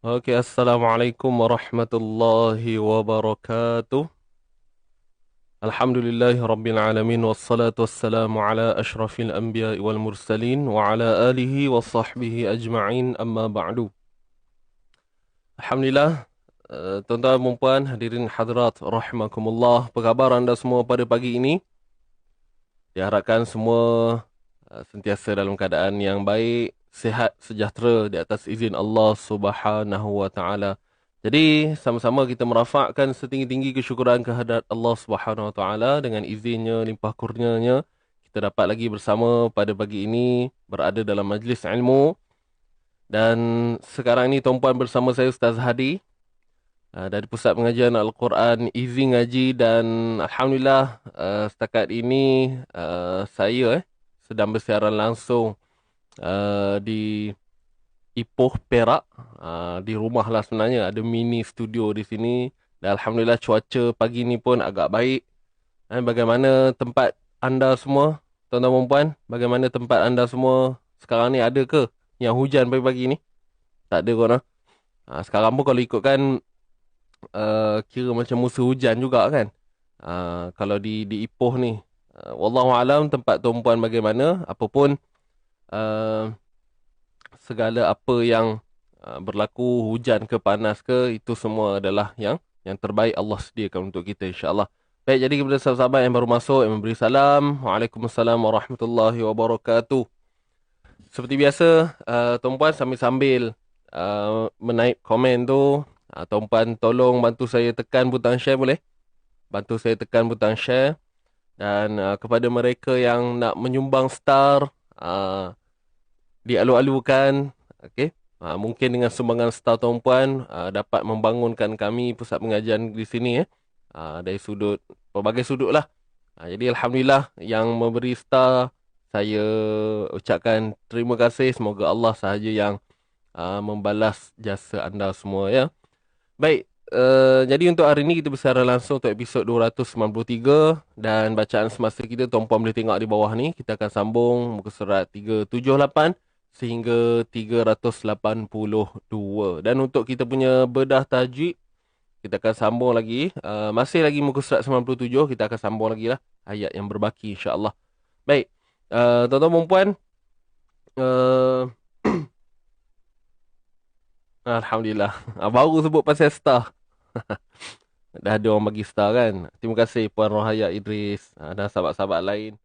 Oke, Assalamualaikum warahmatullahi wabarakatuh. Alhamdulillahi rabbil alamin wassalatu wassalamu ala ashrafil anbiya wal mursalin wa ala alihi wa sahbihi ajma'in amma ba'du. Alhamdulillah, tuan-tuan dan puan hadirin hadirat rahimakumullah. Apa khabar anda semua pada pagi ini? Diharapkan semua sentiasa dalam keadaan yang baik, sihat, sejahtera di atas izin Allah Subhanahu wa taala. Jadi, sama-sama kita merafakkan setinggi-tinggi kesyukuran kehadrat Allah Subhanahu wa taala dengan izinnya, limpah kurnianya. Kita dapat lagi bersama pada pagi ini berada dalam majlis ilmu, dan sekarang ini tuan-puan bersama saya Ustaz Hadi dari Pusat Pengajian Al-Quran Easy Ngaji, dan Alhamdulillah setakat ini saya sedang bersiaran langsung di Ipoh, Perak. Di rumah lah sebenarnya. Ada mini studio di sini. Dan Alhamdulillah cuaca pagi ni pun agak baik. Bagaimana tempat anda semua, tuan-tuan dan puan? Bagaimana tempat anda semua sekarang ni? Ada ke yang hujan pagi-pagi ni? Tak ada kot. Sekarang pun kalau ikutkan kira macam musim hujan juga kan. Kalau di Ipoh ni. Wallahualam tempat tuan puan bagaimana. Apapun uh, segala apa yang berlaku, hujan ke panas ke, itu semua adalah yang terbaik Allah sediakan untuk kita, insya-Allah. Baik, jadi kepada sahabat-sahabat yang baru masuk, yang memberi salam, Waalaikumsalam warahmatullahi wabarakatuh. Seperti biasa, tuan puan sambil-sambil menaip komen tu, tuan puan tolong bantu saya tekan butang share boleh? Bantu saya tekan butang share. Dan kepada mereka yang nak menyumbang star, dialu-alukan, okey. Mungkin dengan sumbangan star tuan puan dapat membangunkan kami pusat pengajian di sini dari sudut, pelbagai sudut lah. Jadi Alhamdulillah yang memberi star, saya ucapkan terima kasih. Semoga Allah sahaja yang membalas jasa anda semua ya. Baik, jadi untuk hari ini kita bersiaran langsung untuk episod 293, dan bacaan semasa kita tuan puan boleh tengok di bawah ni. Kita akan sambung muka surat 378 sehingga 382. Dan untuk kita punya bedah tajwid, kita akan sambung lagi. Masih lagi muka surat 97, kita akan sambung lagi lah ayat yang berbaki, insya-Allah. Baik, tuan-tuan dan puan, uh, Alhamdulillah. Baru sebut pasal star. Dah ada orang bagi star kan. Terima kasih Puan Rohaya Idris dan sahabat-sahabat lain.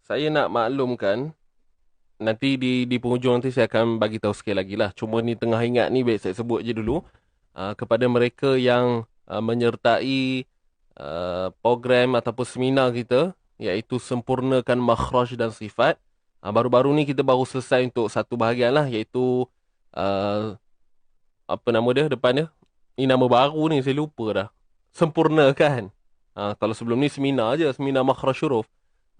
Saya nak maklumkan, nanti di penghujung nanti saya akan bagi tahu sekali lagi lah. Cuma ni tengah ingat ni, baik saya sebut je dulu. Kepada mereka yang menyertai program ataupun seminar kita, iaitu sempurnakan makhraj dan sifat. Baru-baru ni kita baru selesai untuk satu bahagian lah, iaitu uh, apa nama dia depan dia? Ini nama baru ni, saya lupa dah. Sempurnakan. Kalau sebelum ni seminar je, seminar makhraj huruf.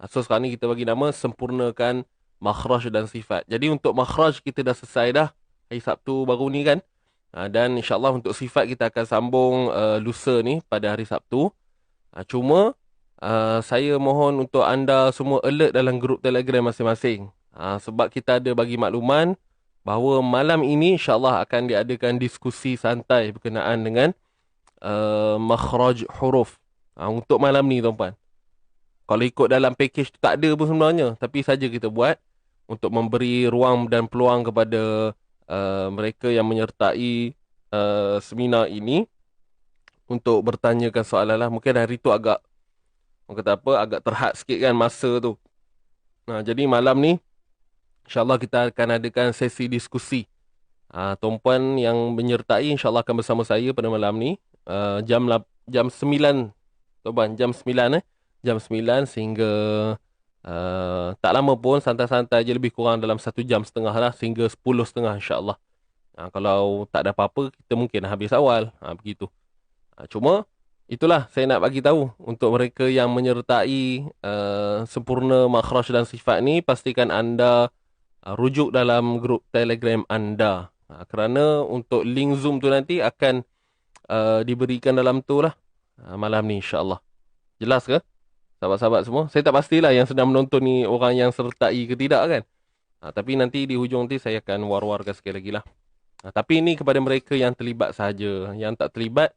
So sekarang ni kita bagi nama sempurnakan makhraj dan sifat. Jadi untuk makhraj kita dah selesai dah hari Sabtu baru ni kan. Dan insyaAllah untuk sifat kita akan sambung lusa ni pada hari Sabtu. Cuma saya mohon untuk anda semua alert dalam grup Telegram masing-masing. Sebab kita ada bagi makluman bahawa malam ini insyaAllah akan diadakan diskusi santai berkenaan dengan makhraj huruf. Untuk malam ni tuan-puan. Kalau ikut dalam package tu tak ada pun sebenarnya. Tapi saja kita buat untuk memberi ruang dan peluang kepada mereka yang menyertai seminar ini untuk bertanyakan soalan lah. Mungkin hari tu agak, orang kata apa, agak terhad sikit kan masa tu. Jadi malam ni InsyaAllah kita akan adakan sesi diskusi. Tuan-puan yang menyertai insyaAllah akan bersama saya pada malam ni. Jam 9. Tuan-puan, jam 9 jam 9 sehingga tak lama pun, santai-santai je, lebih kurang dalam 1 jam setengah lah, sehingga 10:30 insyaAllah. Kalau tak ada apa-apa, kita mungkin habis awal. Begitu. Cuma itulah saya nak bagi tahu untuk mereka yang menyertai sempurna makhraj dan sifat ni, pastikan anda rujuk dalam grup Telegram anda. Kerana untuk link Zoom tu nanti akan diberikan dalam tu lah malam ni insya-Allah. Jelas ke? Sahabat-sahabat semua. Saya tak pastilah yang sedang menonton ni orang yang sertai ke tidak kan. Tapi nanti di hujung nanti saya akan war-warkan sekali lagi lah. Tapi ini kepada mereka yang terlibat sahaja. Yang tak terlibat,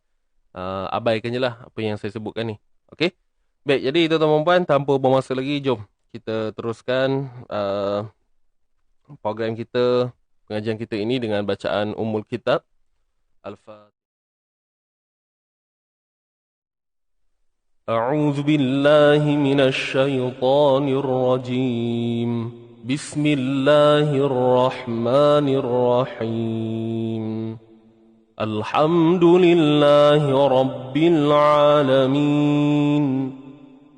abaikan je lah apa yang saya sebutkan ni. Okey? Baik, jadi tuan-tuan dan puan, tanpa buang masa lagi, jom kita teruskan program kita, pengajian kita ini dengan bacaan Ummul Kitab. Al-Fatihah. أعوذ بالله من الشيطان الرجيم. بسم الله الرحمن الرحيم. الحمد لله رب العالمين.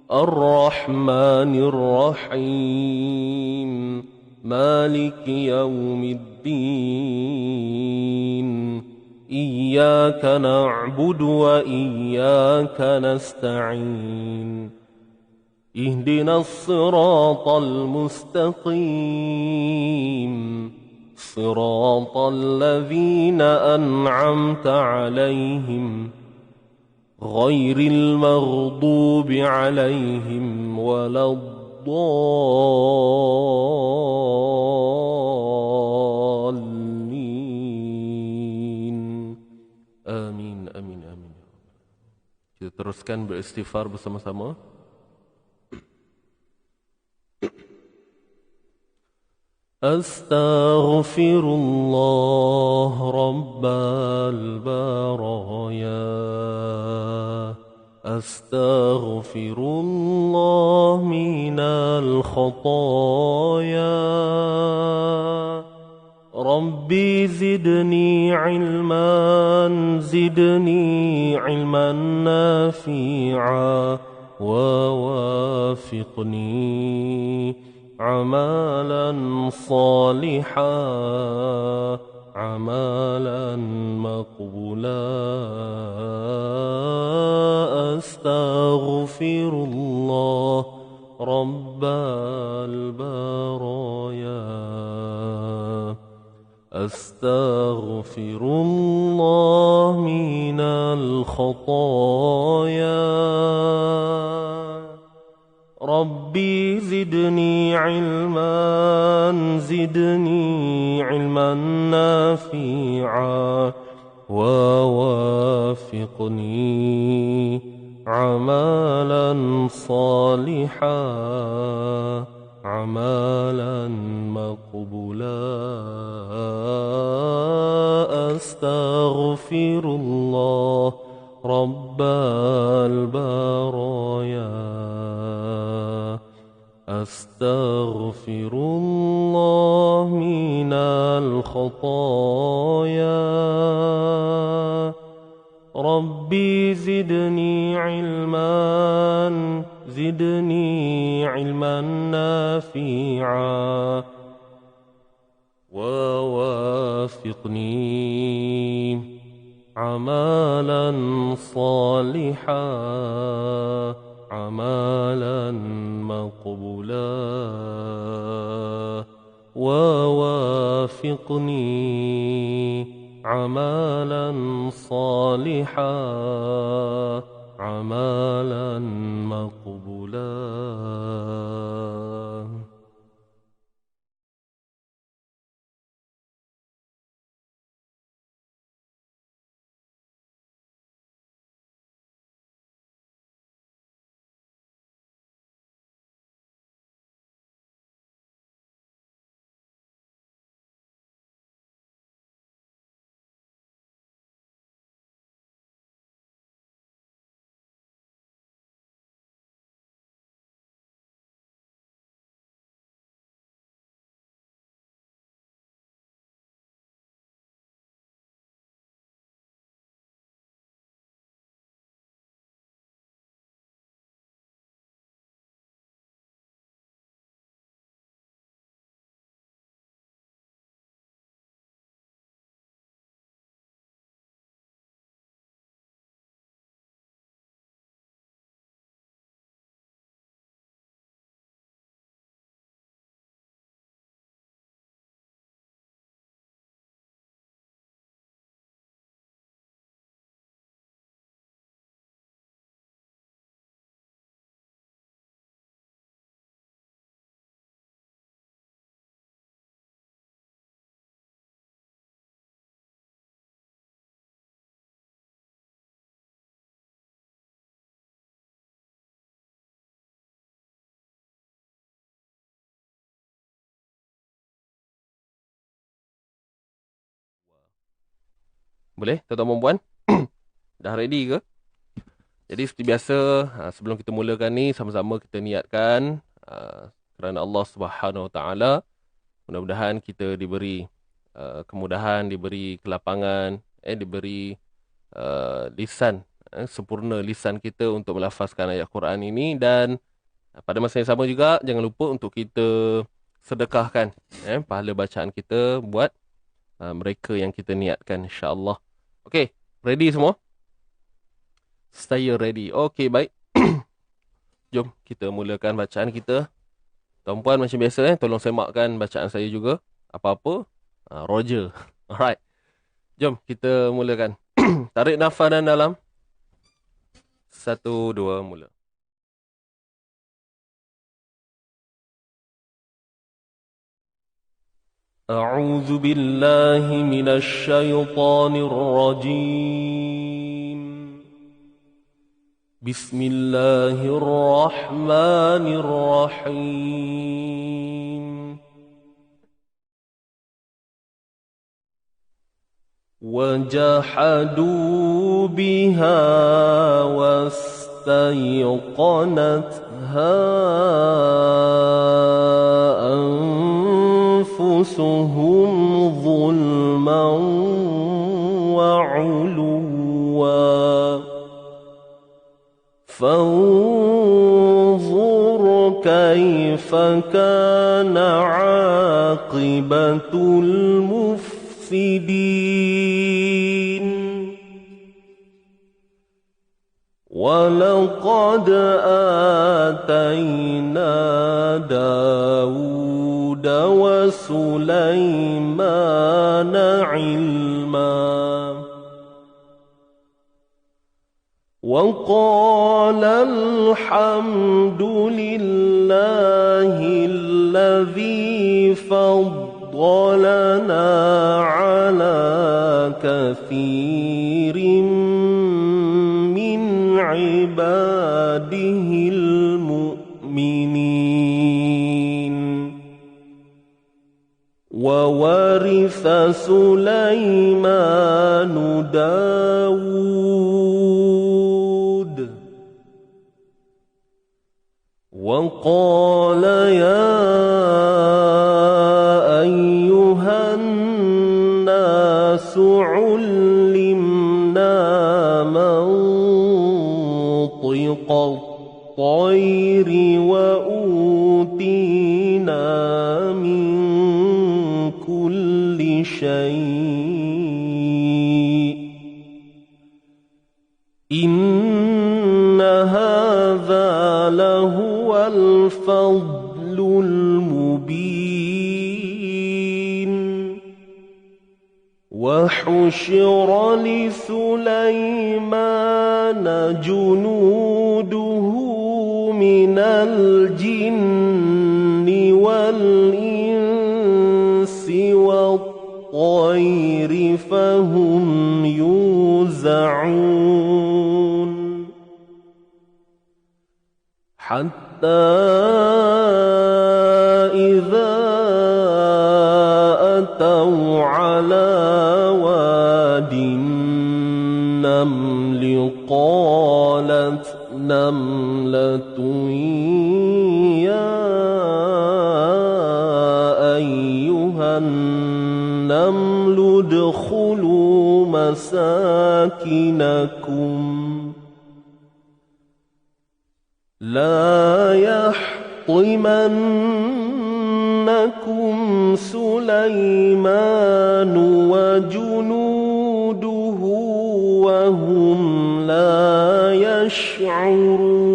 الرحمن الرحيم. مالك يوم الدين. إياك نعبد وإياك نستعين. اهدنا الصراط المستقيم. صراط الذين أنعمت عليهم غير المغضوب عليهم ولا الضالين. آمين آمين آمين. Kita teruskan beristighfar bersama-sama. أستغفر الله رب البرايا. أستغفر الله من الخطايا. ربي زدني علما. زدني علما نافعا. ووافقني عملا صالحا. عملا مقبولا. أستغفر الله رب البرايا. أستغفر الله من الخطايا. ربي زدني علما. زدني علما نافعا. ووافقني عملا صالحا. عملا مقبولا. أستغفر الله رب البرايا. أستغفر الله من الخطايا. ربي زدني علما. زدني علما نافعا. ووافقني عملا صالحا. عملا مقبولا. ووافقني عملا صالحا. عملا مقبولا. Boleh, tuan-tuan dan puan? Dah ready ke? Jadi seperti biasa, sebelum kita mulakan ni, sama-sama kita niatkan kerana Allah Subhanahu Wa Taala. Mudah-mudahan kita diberi kemudahan, diberi kelapangan, diberi lisan, sempurna lisan kita untuk melafazkan ayat Quran ini. Dan pada masa yang sama juga, jangan lupa untuk kita sedekahkan pahala bacaan kita buat mereka yang kita niatkan, insya-Allah. Okey, ready semua? Stay ready. Okey, baik. Jom kita mulakan bacaan kita. Tuan-puan macam biasa, tolong semakkan bacaan saya juga. Apa-apa, Roger. Alright. Jom kita mulakan. Tarik nafas dan dalam. 1, 2, mula. A'udzu billahi minasy syaithanir rajim. Bismillahirrahmanirrahim. وجحدوا بها واستيقنتها أنفسهم ظلما وعلوا فانظر كيف كان عاقبة المفسدين ولقد آتينا داود وسليمان علما وقال الحمد لله الذي فضلنا على كثير من عباده المؤمنين وورث سليمان داود وقال يا أيها الناس علمنا منطق الطير وأوتينا من كل شيء إن هذا لهو الفضل المبين وحشر لسليمان جنوده من الجن والإنس والطير فهم يوزعون حتى إذا أتوا على واد النمل قالت نملة يا أيها النمل ادخلوا مساكنكم لا يحطمنكم سليمان وجنوده وهم لا يشعرون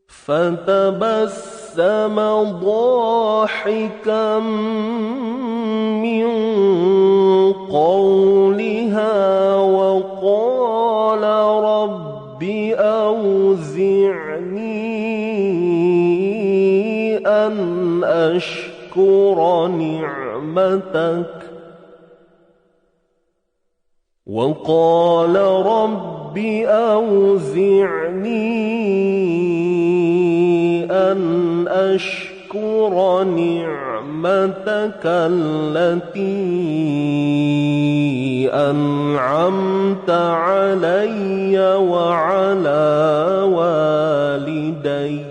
فتبسم ضاحكا من قولها وقال رب أوزعني أن أشكر نعمتك وقال رب أوزعني أن أشكر أشكر نعمتك التي أنعمت علي وعلى والدي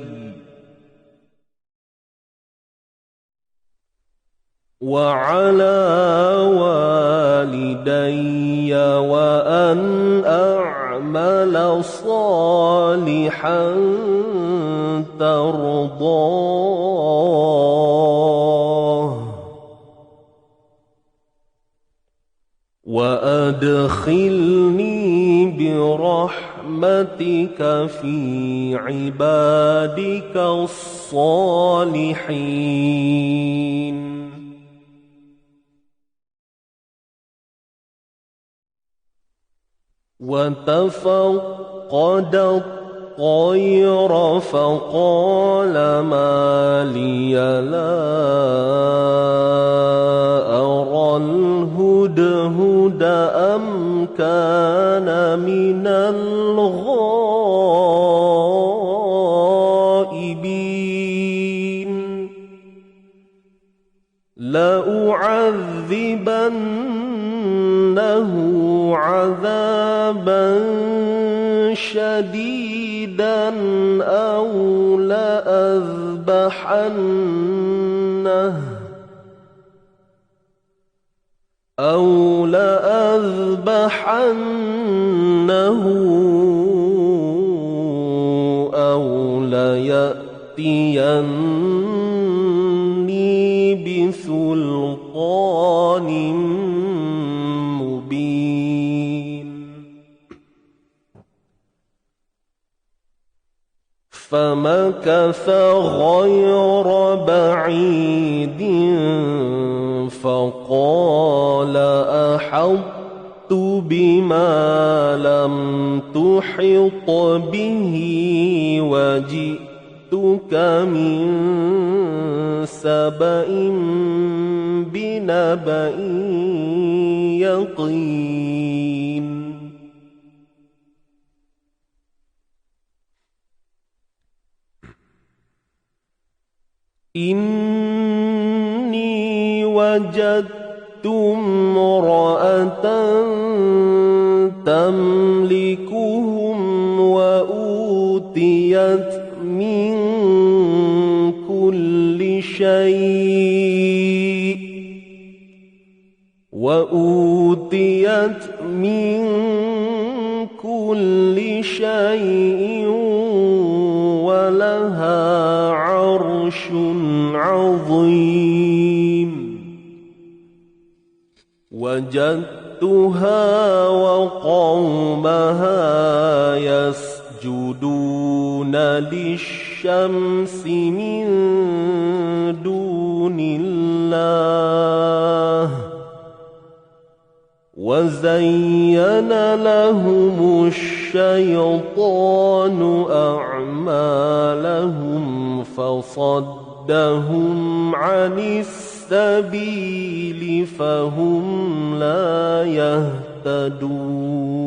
وأن أعمل صالحا ترضاه وأدخلني برحمتك في عبادك الصالحين. وتفقد الطير فقال ما لي لا أرى الهدهد أم كان من الغائبين لأعذبنه عذابا شديدا أو لأذبحنه أو ليأتيني بسلطان مبين. فمكث غير بعيد فقال أحطت بما لم تحط به وجئتك من سبأ بنبأ يقين. إني وجدت امرأة تملكهم وأوتيت من كل شيء ولها عرش عظيم. وجدتها وقومها يسجدون للشمس من دون الله وزين لهم الشيطان أعمالهم فصدهم عن السبيل فهم لا يهتدون.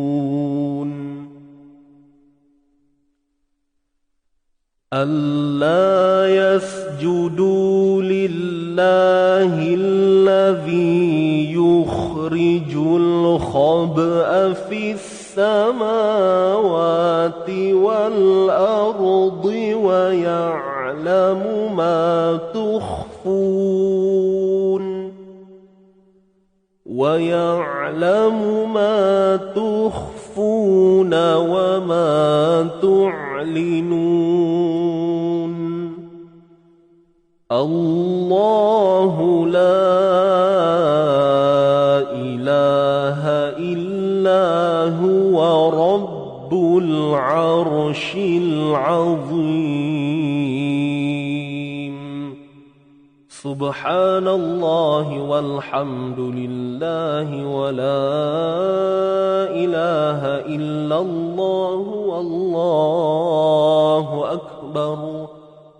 ألا يسجدوا لله الذي يخرج الخبأ في السماوات والأرض ويعلم ما تخفون وما تعلنون. الله لا إله إلا هو رب العرش العظيم. سبحان الله والحمد لله ولا إله إلا الله والله أكبر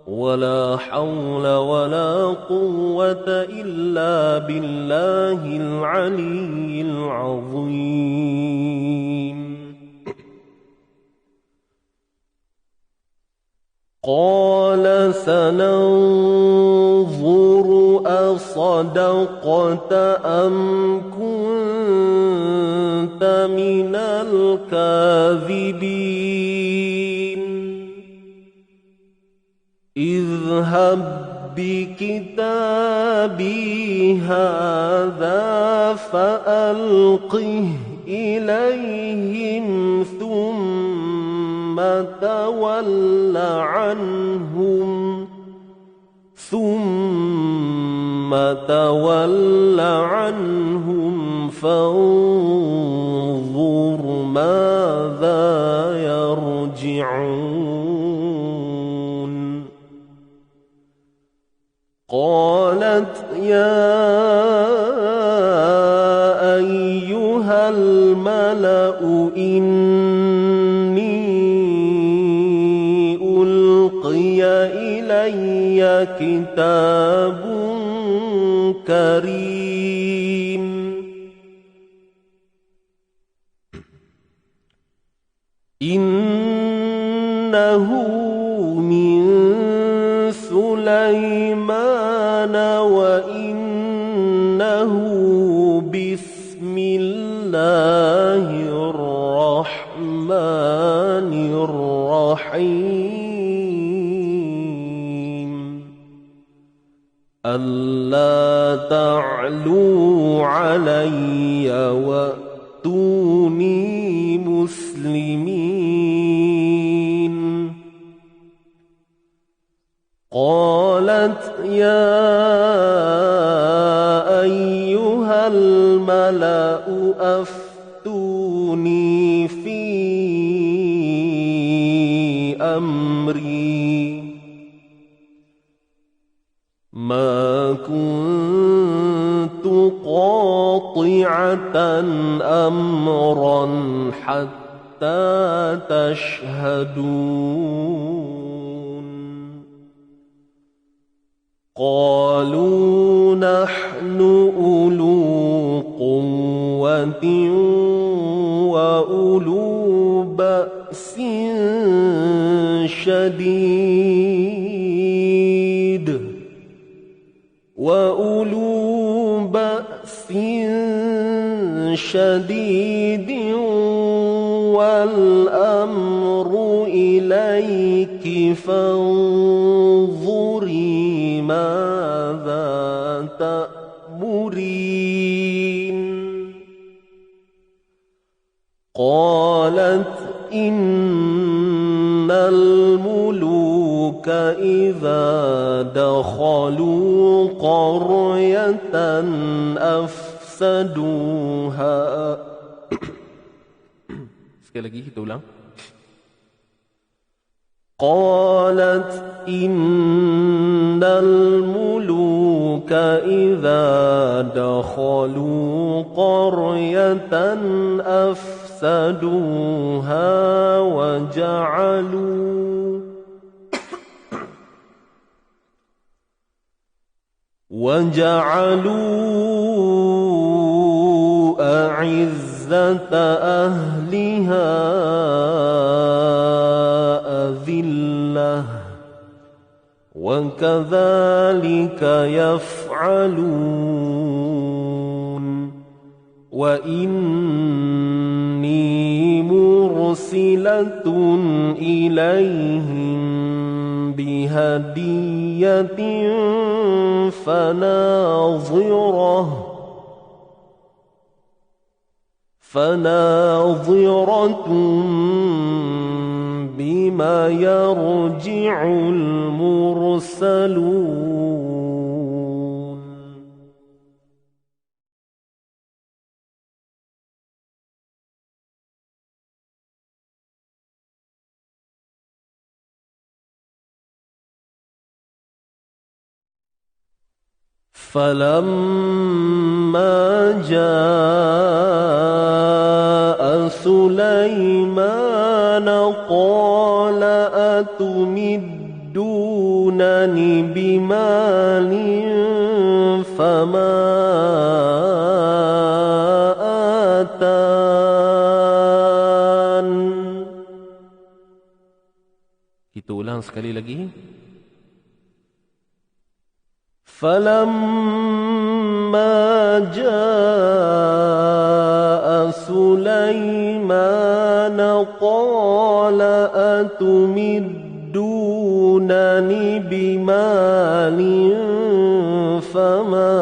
ولا حول ولا قوة إلا بالله العلي العظيم. قال سننظر أصدقت أم كنت من الكاذبين اذهب بكتابي هذا فألقه إليهم ثم تول عنهم فانظر ماذا يرجعون قالت يا أيها الملأ إني ألقي إلي كتاب كريم إنه من سليمان وإنه بسم الله الرحمن الرحيم ألا تعلوا علي وأتوني مسلمين قالت يا أيها الملأ أفتوني في أمري ما كنت قاطعة أمرا حتى تشهدون قالوا نحن أولو قوة وأولو بأس شديد والأمر إليك فانظري ماذا تأمرين قالت إن الملوك إذا دخلوا قرية أفسدوها. Sekali lagi kita ulang. قالت إن الملوك إذا دخلوا قرية أفسدوها وجعلوا أعزة أهلها أذلة وكذلك يفعلون وإني مرسلة إليهم بهدية فناظرة بما يرجع المرسلون. فلما جاء سليمان قال أتمدونني بمال فما آتان. Kita ulang sekali lagi. فَلَمَّا جَاءَ سُلَيْمَانَ قَالَ أَتُمِدُّونَنِ بِمَالٍ فَمَا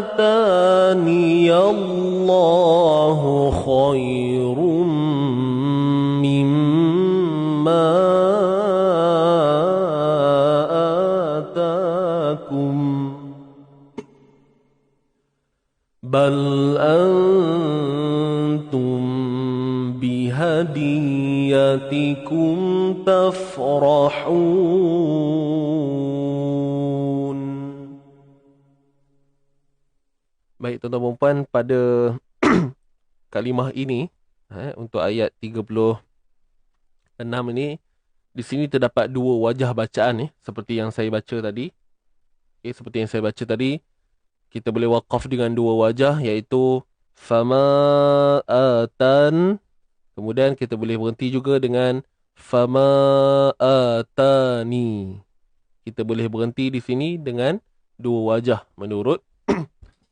آتاني الله خير مما آتاكم بل أنتم بهديتكم تفرحون. Baik tuan-tuan dan puan, pada kalimah ini untuk ayat 36 ini, di sini terdapat dua wajah bacaan seperti yang saya baca tadi. Seperti yang saya baca tadi, kita boleh waqaf dengan dua wajah, iaitu fama atan. Kemudian kita boleh berhenti juga dengan fama atani. Kita boleh berhenti di sini dengan dua wajah menurut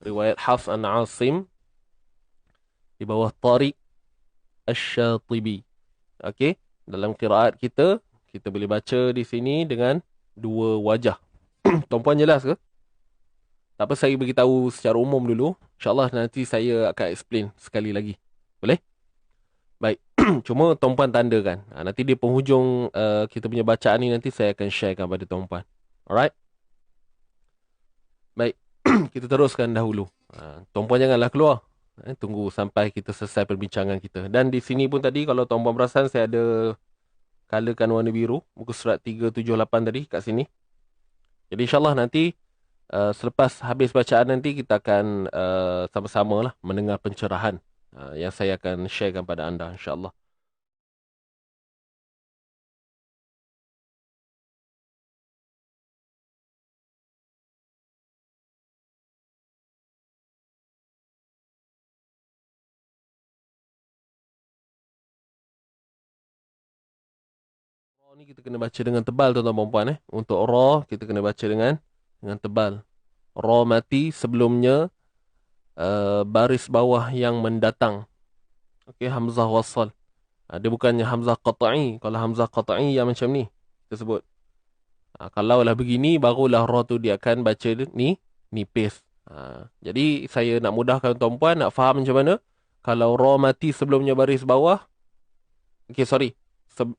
riwayat Hafs an Asim di bawah Tariq Asy-Syatibi. Okey, dalam qiraat kita boleh baca di sini dengan dua wajah. Tuan-puan jelas ke? Tak apa, saya beritahu secara umum dulu. InsyaAllah nanti saya akan explain sekali lagi. Boleh? Baik. Cuma tuan-puan tandakan. Nanti di penghujung kita punya bacaan ni nanti saya akan sharekan pada tuan-puan. Alright? Baik. Kita teruskan dahulu. Tuan-puan janganlah keluar. Tunggu sampai kita selesai perbincangan kita. Dan di sini pun tadi, kalau tuan-puan perasan, saya ada colourkan warna biru. Muka surat 378 tadi kat sini. Jadi insyaAllah nanti selepas habis bacaan nanti kita akan sama-sama lah mendengar pencerahan yang saya akan sharekan pada anda insyaAllah. Ra ni kita kena baca dengan tebal tuan-tuan dan puan. Untuk ra kita kena baca dengan tebal. Ra mati sebelumnya baris bawah yang mendatang. Okey, hamzah wasal. Dia bukannya hamzah qata'i. Kalau hamzah qata'i yang macam ni kita sebut. Kalau lah begini barulah ra tu dia akan baca nipis. Jadi saya nak mudahkan tuan-puan nak faham macam mana. Kalau ra mati sebelumnya baris bawah. Okey, sorry.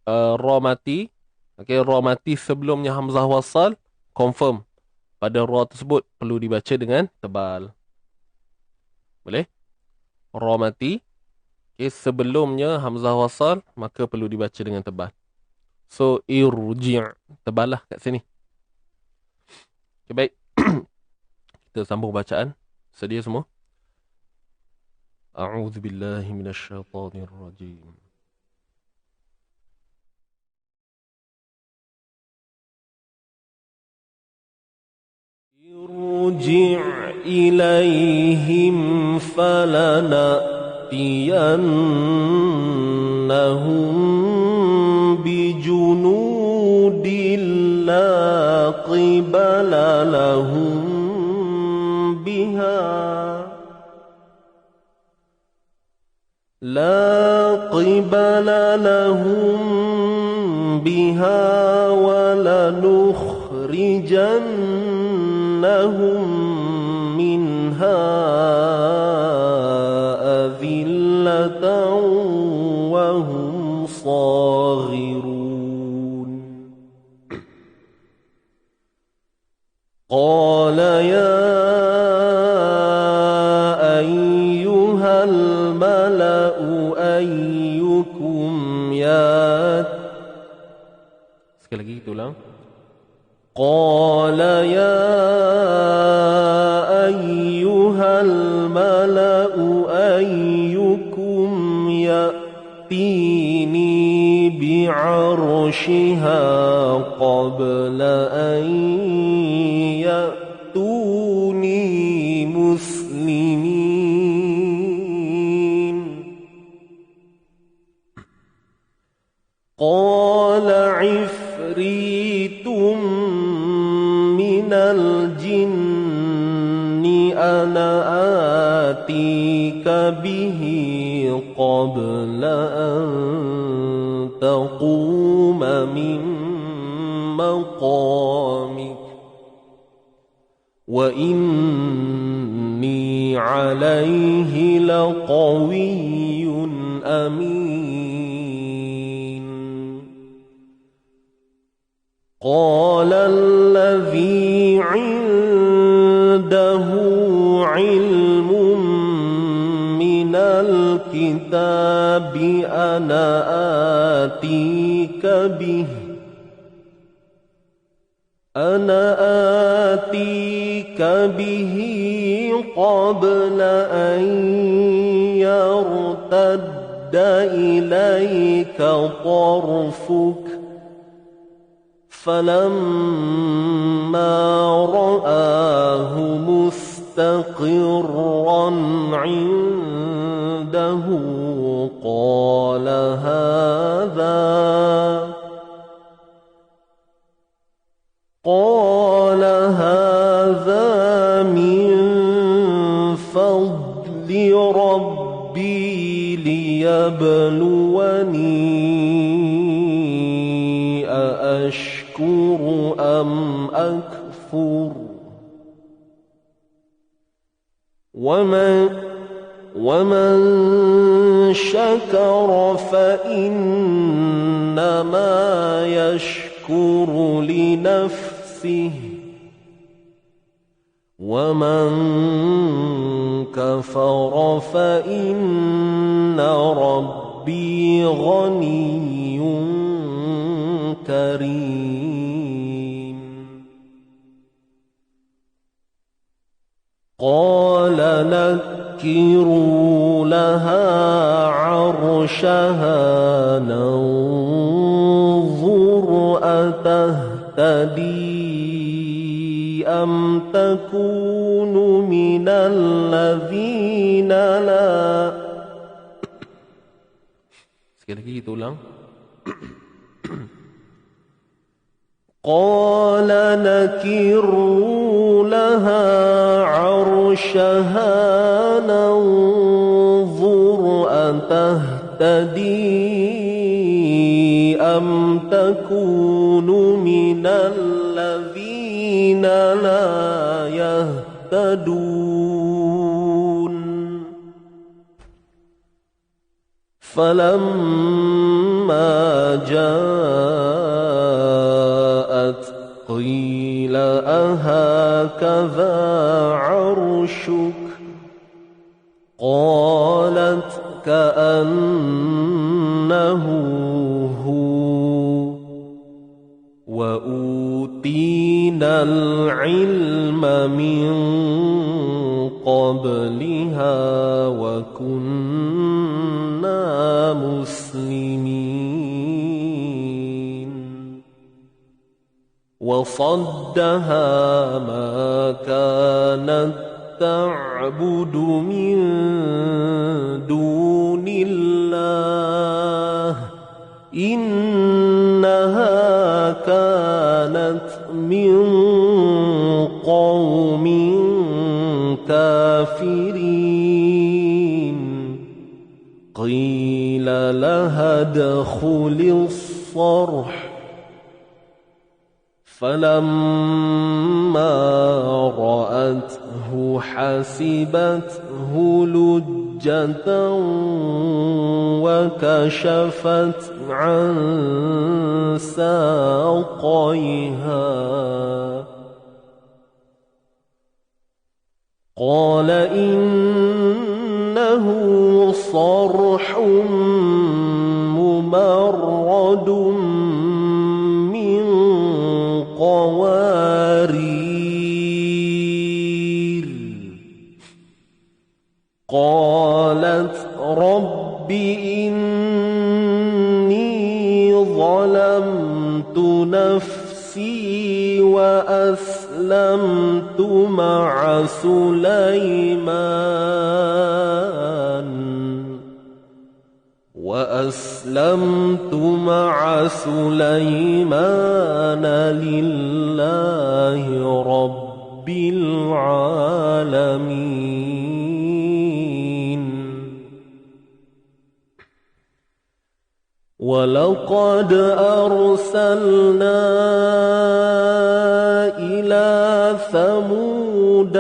Ra mati. Okey, ra mati sebelumnya hamzah wasal, confirm. Pada ra tersebut perlu dibaca dengan tebal. Boleh? Ra mati. Okay, sebelumnya hamzah wasal, maka perlu dibaca dengan tebal. So, irji' tebal lah kat sini. Okay, baik. Kita sambung bacaan. Sedia semua? A'udzubillahi minasyaitonirrajim. Irji' ilaihim falana'tiyannahum bijunudin la qibala lahum biha wa lanukhrijannahum minha adhillatan wa hum saghirun. Qala ya ayyuhal mala'u ayyukum ya. Sekali lagi kita ulang. Qala ya ayyuhal mala'u ayyukum ya'tini بعرشها قبل أن يأتوني مسلمين قال عفريت من الجن أنا آتيك به قبل أن تقوم من مقامك وإني عليه لقوي أمين قال الذي عنده علم من الكتاب أنا آتيك به قبل أن يرتد إليك طرفك فلما رآه مستقرا عنده قال هذا من فضل ربي ليبلوني أأشكر أم أكفر ومن شكر فإنما يشكر لنفسه ومن كفر فإن ربي غني كريم قال نكروا لها عرشها ننظر أتهتدي أم تكون من الذين لا. Sekali lagi kita ulang. قال نكروا لها عرشها ننظر أتهتدي أم تكون من الذين لا يهتدون فلما جاءت قيل أهكذا عرشك قالت كأنه هو وأوتينا العلم من قبلها وكنا مسلمين وصدها ما كانت تعبد من دون الله إنها كانت من قوم كافرين قيل لها ادخل الصرح فلما رأته حسبته لجة وكشفت عن ساقيها قال إنه صرح ممرد من قوارير قالت رب إني نفسي وأسلمت مع سليمان لله رب العالمين. ولقد أرسلنا إلى ثمود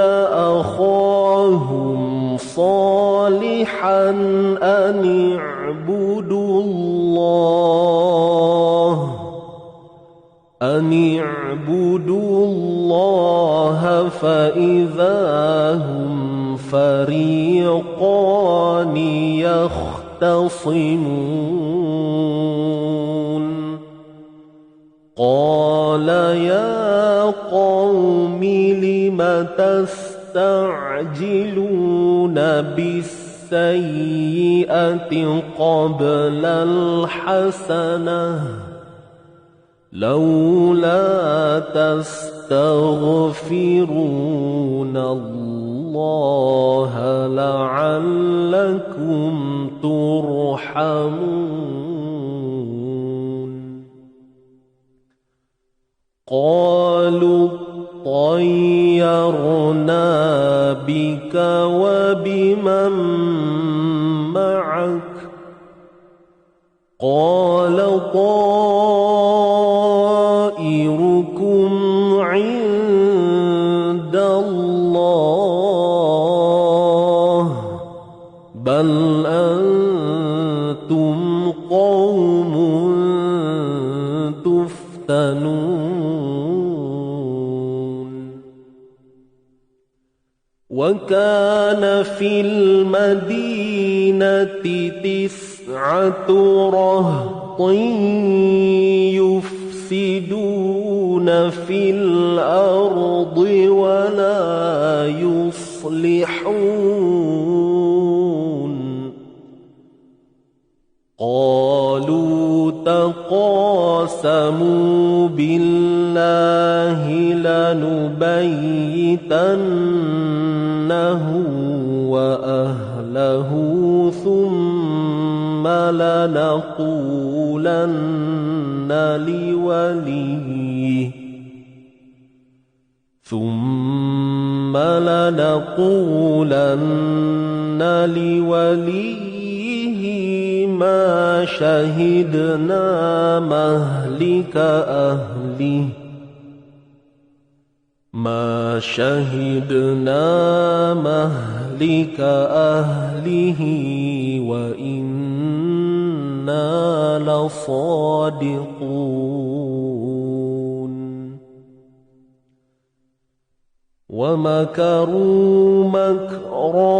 أخاهم صالحا أن اعبدوا الله فإذا هم فريقان يختصمون. قال يا قوم لم تستعجلون بالسيئة قبل الحسنة لولا تستغفرون الله لعلكم ترحمون. قالوا طيرنا بك وبمن معك قال طائركم عند الله بل أنتم قوم تفتنون. وكان في المدينة 9 رهط يفسدون في الأرض ولا يصلحون. قالوا تقاسموا بالله لنبيتنه وأهله ثم لنقولن لوليه ما شهدنا مهلك أهله وإنا لصادقون. ومكروا مكرا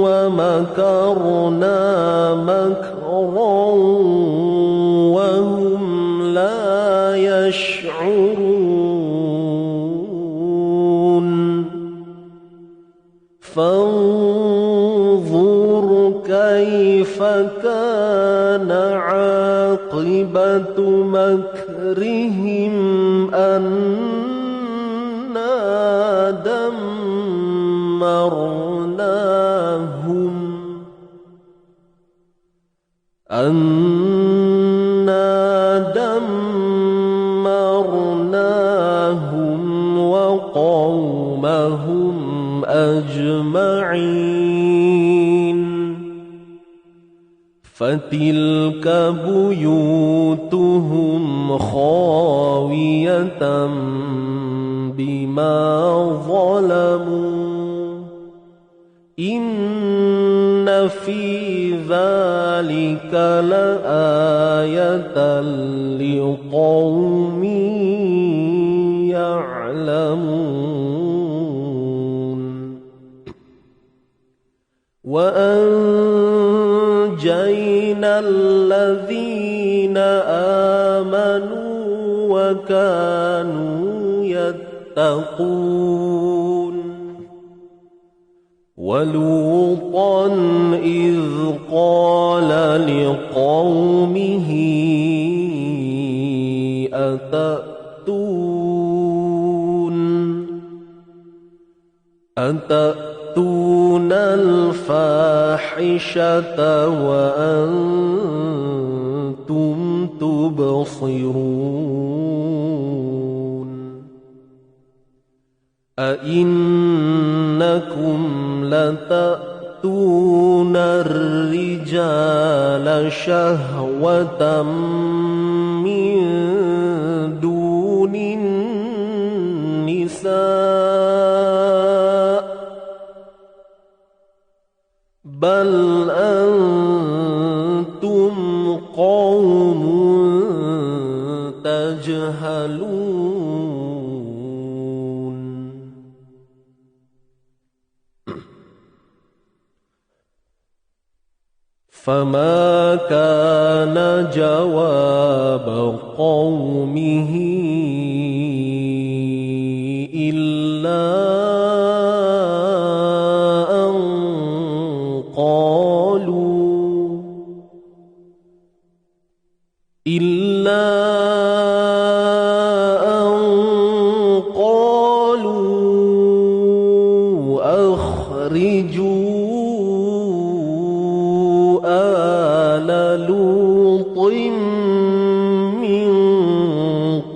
ومكرنا مكرا وهم لا يشعرون. فانظر كيف كان عاقبة مكرهم أنا دمرناهم وقومهم أجمعين. فتلك بيوتهم خاوية بما ظلموا إن في ذلك لآية لقوم يعلمون. وأنجينا الذين آمنوا وكانوا يتقون. ولوطا إذ قال لقومه أتأتون الفاحشة وأنتم تبصرون أئنكم لتأتون الرجال شهوة من دون النساء بل أنتم قوم تجهلون. فما كان جواب قومه إلا أن قالوا أخرجوا آل لوط من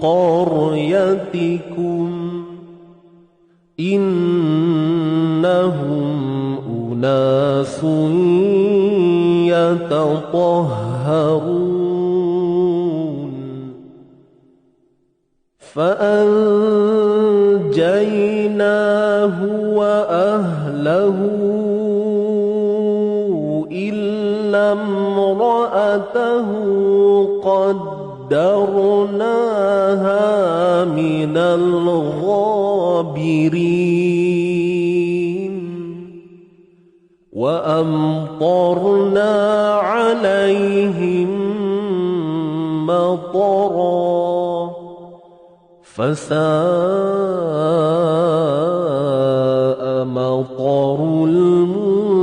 قريتكم إنهم أناس يتطهرون. فأنجيناه وأهله إلا امرأته قدرناها من الغابرين وأمطرنا عليهم مطرا فساء مطر المنذرين.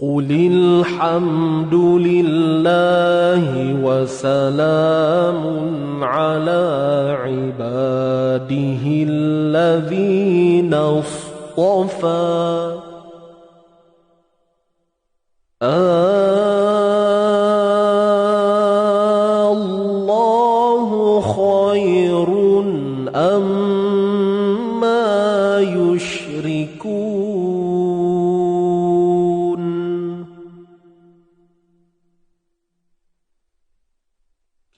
قل الحمد لله وسلام على عباده الذين اصطفى الله خير أما يشركون.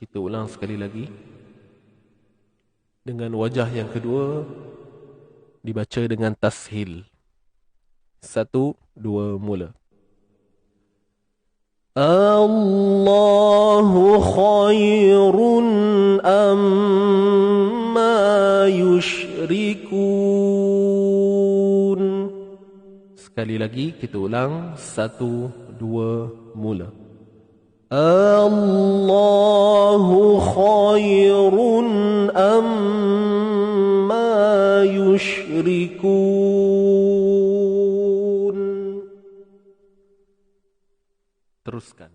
Kita ulang sekali lagi dengan wajah yang kedua, dibaca dengan tashil. 1, 2, mula. Allahu khairun amma yushrikun. Sekali lagi kita ulang. 1, 2, mula. Allahu khairun amma yushrikun. Teruskan.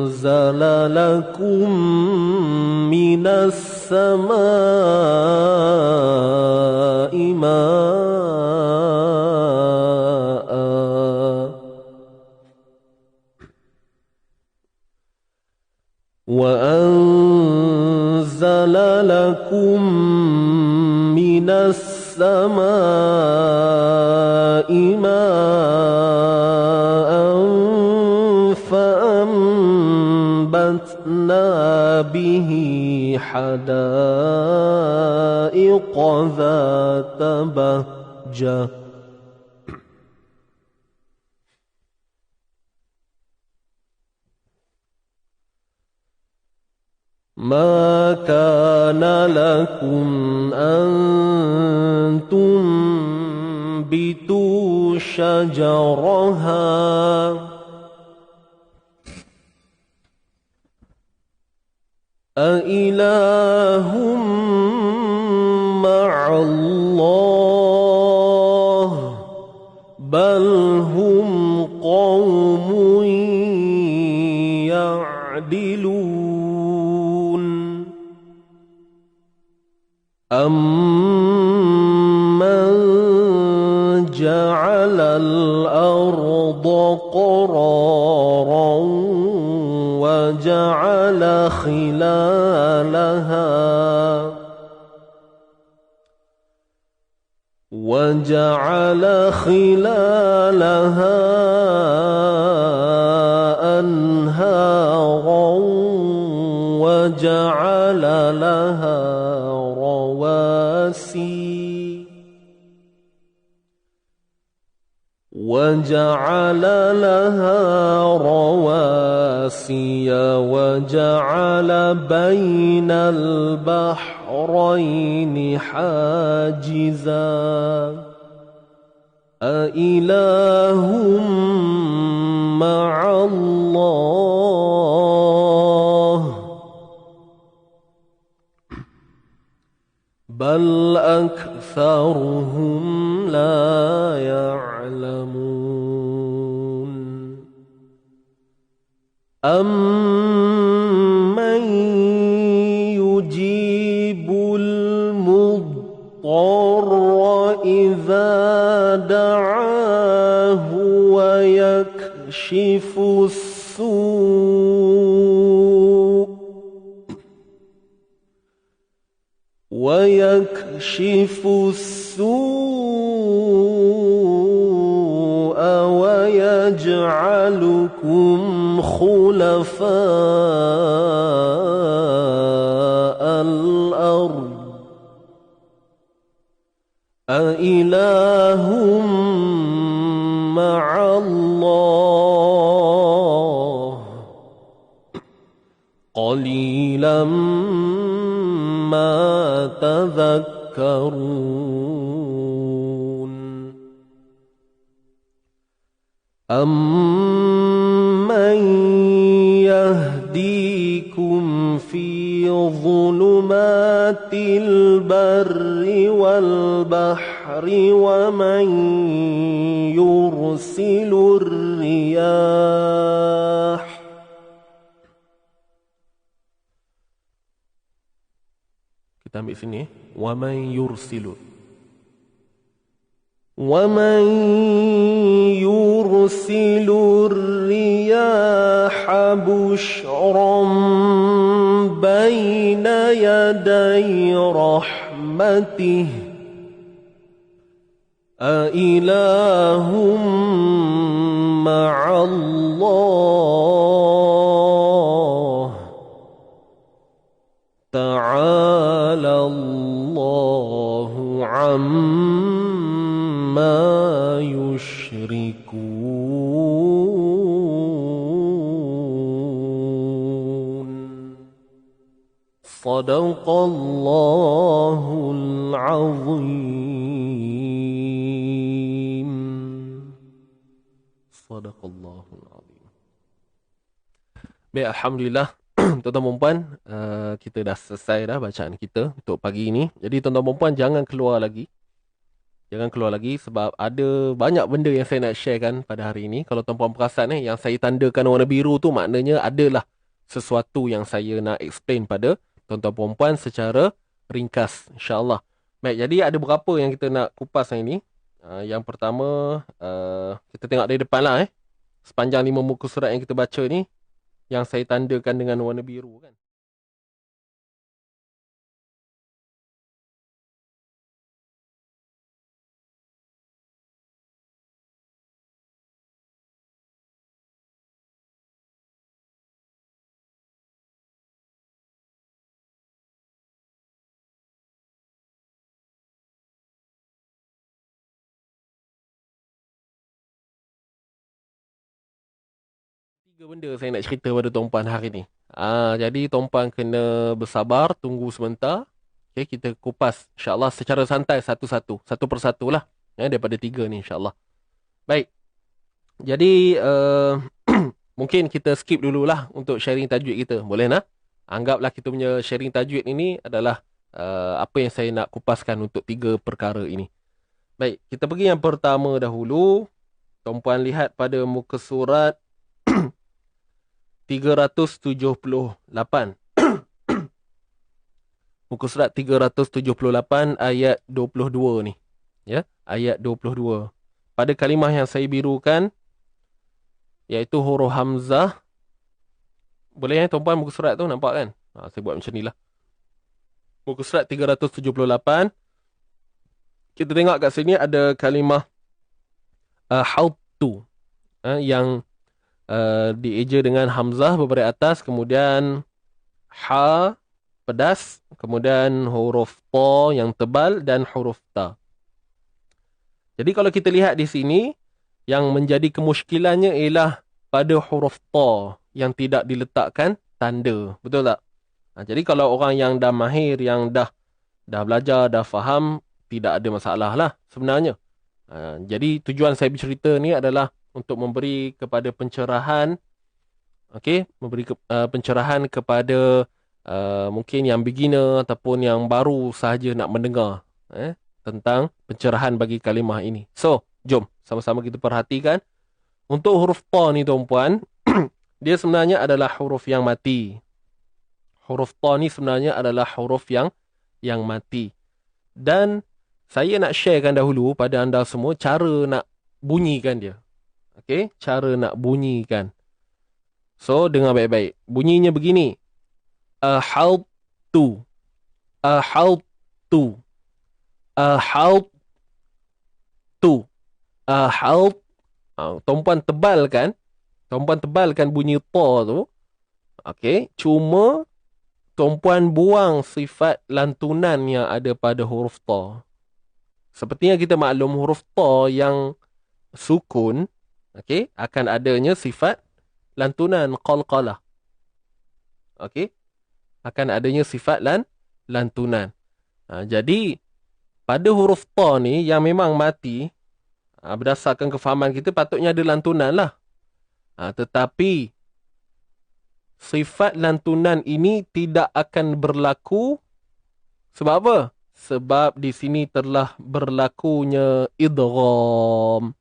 وأنزل لكم من السماء ماء وأنزل لكم من السماء ماء فأنبتنا به حدائق ذات بهجة ما كان لكم أن تنبتوا شجرها أإله مع الله بل هم قوم يعدلون أمن جعل الأرض قرارا وجعل خلالها أنهارا وجعل لها رواسي وجعل بين البحرين حاجزا أإله مع الله بل أكثرهم لا يعلمون أمن يجيب المضطر إذا دعاه ويكشف السوء ويجعلكم خلفاء الأرض أإله مع الله قليلا ما تذكرون أمن يهديكم في ظلمات البر والبحر ومن يرسل الرياح kita ambil sini ومن يرسل الرياح بشرا بين يدي رحمته أإله مع الله تعالى الله عما يشركون صدق الله العظيم صدق الله العظيم. Baik, Alhamdulillah. Tuan-tuan dan puan, kita dah selesai dah bacaan kita untuk pagi ini. Jadi tuan-tuan dan puan jangan keluar lagi. Jangan keluar lagi sebab ada banyak benda yang saya nak sharekan pada hari ini. Kalau tuan-puan perasan yang saya tandakan warna biru tu maknanya adalah sesuatu yang saya nak explain pada tuan-tuan dan puan secara ringkas, insya-Allah. Baik, jadi ada beberapa yang kita nak kupas hari ini. Yang pertama, kita tengok dari depan lah. Sepanjang 5 muka surat yang kita baca ni, yang saya tandakan dengan warna biru kan. Tiga benda saya nak cerita pada tuan-puan hari ni. Jadi tuan-puan kena bersabar, tunggu sebentar. Okay, kita kupas insya-Allah secara santai satu-satu, satu persatu lah. Daripada tiga ni insya-Allah. Baik. Jadi mungkin kita skip dululah untuk sharing tajwid kita. Boleh nak? Anggaplah kita punya sharing tajwid ini adalah apa yang saya nak kupaskan untuk 3 perkara ini. Baik, kita pergi yang pertama dahulu. Tuan-puan lihat pada muka surat 378. Muka surat 378 ayat 22 ni. Ya, ayat 22. Pada kalimah yang saya birukan, iaitu huruf hamzah. Boleh tuan-puan muka surat tu nampak kan? Saya buat macam ni lah. Muka surat 378. Kita tengok kat sini ada kalimah hautu. Yang dieja dengan hamzah berbaris atas. Kemudian ha pedas. Kemudian huruf ta yang tebal dan huruf ta. Jadi kalau kita lihat di sini, yang menjadi kemusykilannya ialah pada huruf ta yang tidak diletakkan tanda. Betul tak? Jadi kalau orang yang dah mahir, yang dah belajar, dah faham, tidak ada masalah lah sebenarnya. Jadi tujuan saya bercerita ni adalah untuk memberi kepada pencerahan, memberi pencerahan kepada mungkin yang beginner ataupun yang baru sahaja nak mendengar tentang pencerahan bagi kalimah ini. So, jom sama-sama kita perhatikan. Untuk huruf ta ni tuan-puan, dia sebenarnya adalah huruf yang mati. Huruf ta ni sebenarnya adalah huruf yang mati. Dan saya nak sharekan dahulu pada anda semua cara nak bunyikan dia. Cara nak bunyikan. So, dengar baik-baik. Bunyinya begini. Ahautu. Ahautu. Ahautu. Ahaut. Tuan-puan tebalkan. Tuan-puan tebalkan bunyi ta tu. Cuma tuan-puan buang sifat lantunan yang ada pada huruf ta. Seperti yang kita maklum, huruf ta yang sukun, akan adanya sifat lantunan, qalqalah. Akan adanya sifat lantunan. Jadi, pada huruf ta ni yang memang mati, berdasarkan kefahaman kita patutnya ada lantunan lah. Tetapi, sifat lantunan ini tidak akan berlaku. Sebab apa? Sebab di sini telah berlakunya idgham.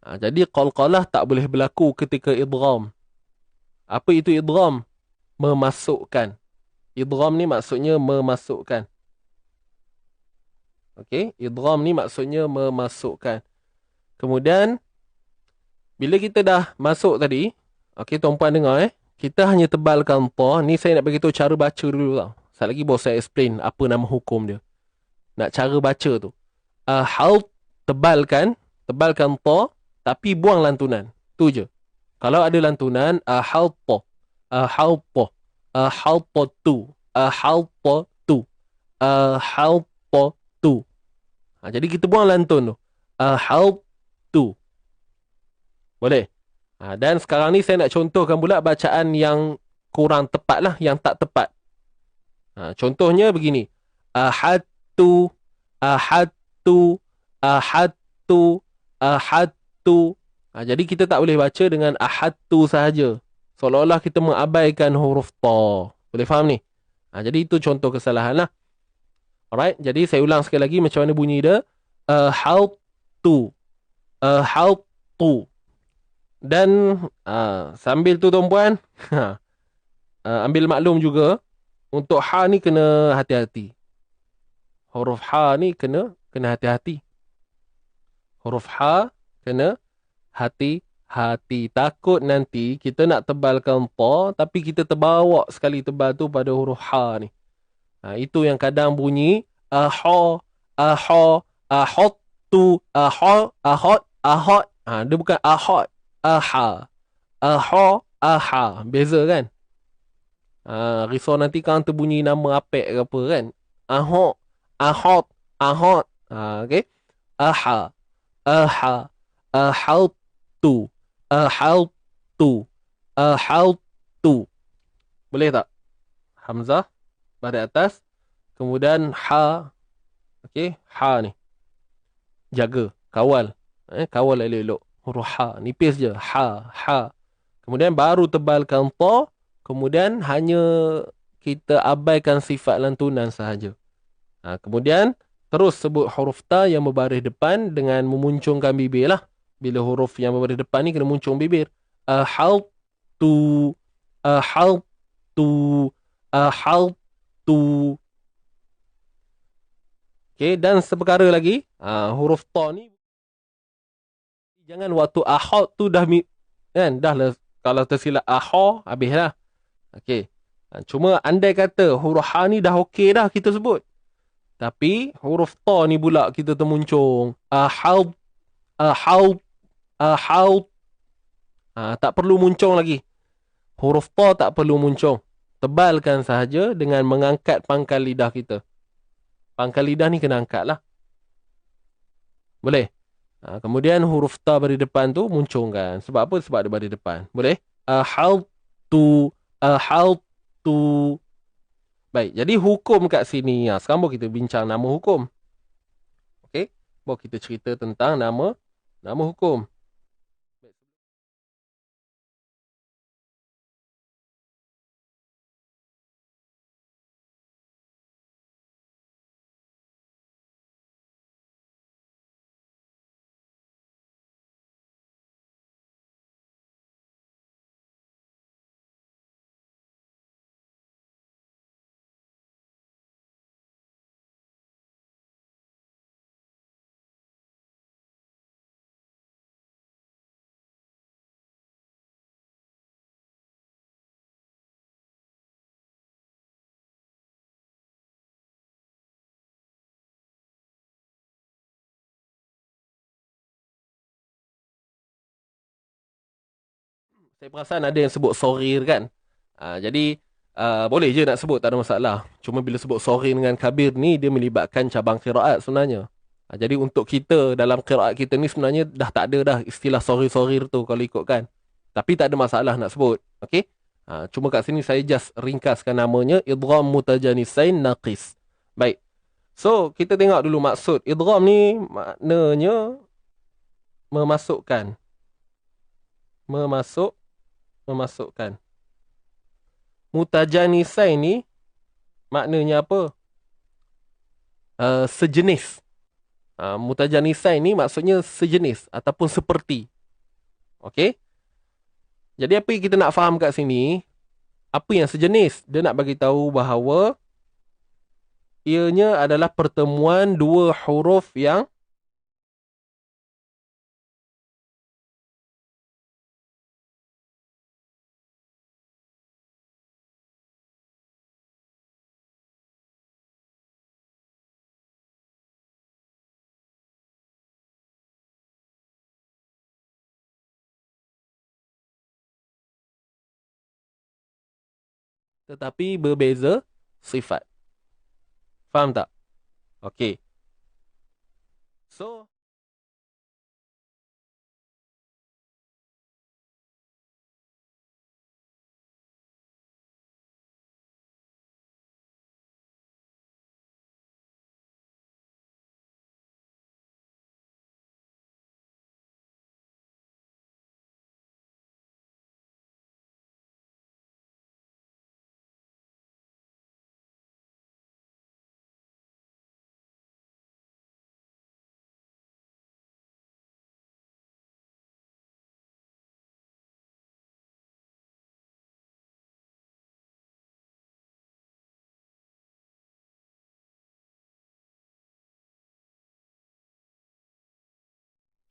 Jadi qalqalah tak boleh berlaku ketika idgham. Apa itu idgham? Memasukkan. Idgham ni maksudnya memasukkan. Idgham ni maksudnya memasukkan. Kemudian, bila kita dah masuk tadi, tuan-puan dengar kita hanya tebalkan ta. Ni saya nak beritahu cara baca dulu tau. Sekali lagi baru saya explain apa nama hukum dia. Nak cara baca tu. Halt, tebalkan ta, tapi buang lantunan. Tu je. Kalau ada lantunan, halta, halta, haltatu, haltatu, haltatu. Jadi kita buang lantun tu. Haltu. Boleh? Dan sekarang ni saya nak contohkan pula bacaan yang kurang tepat lah, yang tak tepat. Contohnya begini. Ahadtu, ahadtu, ahadtu, ahadtu. Jadi kita tak boleh baca dengan ahadtu sahaja. Seolah-olah kita mengabaikan huruf ta. Boleh faham ni? Jadi itu contoh kesalahan lah. Alright, jadi saya ulang sekali lagi macam mana bunyi dia. Ahadtu, ahadtu. Dan sambil tu tuan-puan, ambil maklum juga, untuk ha ni kena hati-hati. Huruf ha ni kena hati-hati. Huruf ha kena hati-hati. Takut nanti kita nak tebalkan ta, tapi kita terbawa sekali tebal tu pada huruf ha ni. Itu yang kadang bunyi aha, aha, ahottu, aha, ahot, ahot. Dia bukan ahot, aha, aha, aha. Beza kan? Risau nanti kan terbunyi nama apek ke apa kan? Ahot, ahot, ahot. Aha, aha, ahautu, ahautu, ahautu. Boleh tak? Hamzah baris atas, kemudian ha. Ha ni. Jaga, kawal. Kawal elok-elok. Huruf ha, nipis je. Ha, ha. Kemudian baru tebalkan ta, kemudian hanya kita abaikan sifat lantunan sahaja. Kemudian terus sebut huruf ta yang berbaris depan dengan memuncungkan bibir lah. Bila huruf yang berbaris depan ni kena muncung bibir. Ahaltu, ahaltu, ahaltu. Okay, dan seperkara lagi, huruf ta ni jangan waktu ahad tu dah kan, dah lah, kalau tersilap aha habis lah. Okey. Cuma andai kata huruf ha ni dah okey dah kita sebut. Tapi huruf ta ni pula kita termuncung. Ahad, ahad, ahad. Tak perlu muncung lagi. Huruf ta tak perlu muncung. Tebalkan sahaja dengan mengangkat pangkal lidah kita. Pangkal lidah ni kena angkat lah. Boleh? Kemudian huruf ta bari depan tu muncungkan. Sebab apa? Sebab dia bari depan. Boleh? Ahaltu, ahaltu. Baik, jadi hukum kat sini. Sekarang kita bincang nama hukum. Okey? Baru kita cerita tentang nama hukum. Saya perasan ada yang sebut sorir kan. Jadi boleh je nak sebut, tak ada masalah. Cuma bila sebut sorir dengan kabir ni, dia melibatkan cabang qiraat sebenarnya. Jadi untuk kita dalam qiraat kita ni sebenarnya dah tak ada dah istilah sorir-sorir tu kalau ikutkan. Tapi tak ada masalah nak sebut. Okey? Cuma kat sini saya just ringkaskan namanya idgham mutajanisain naqis. Baik. So kita tengok dulu maksud idgham ni, maknanya memasukkan. Memasukkan. Mutajanisain ni maknanya apa? Sejenis. Mutajanisain ni maksudnya sejenis ataupun seperti. Okey? Jadi apa yang kita nak faham kat sini? Apa yang sejenis? Dia nak bagi tahu bahawa ianya adalah pertemuan dua huruf yang tetapi berbeza sifat. Faham tak? Okey. So,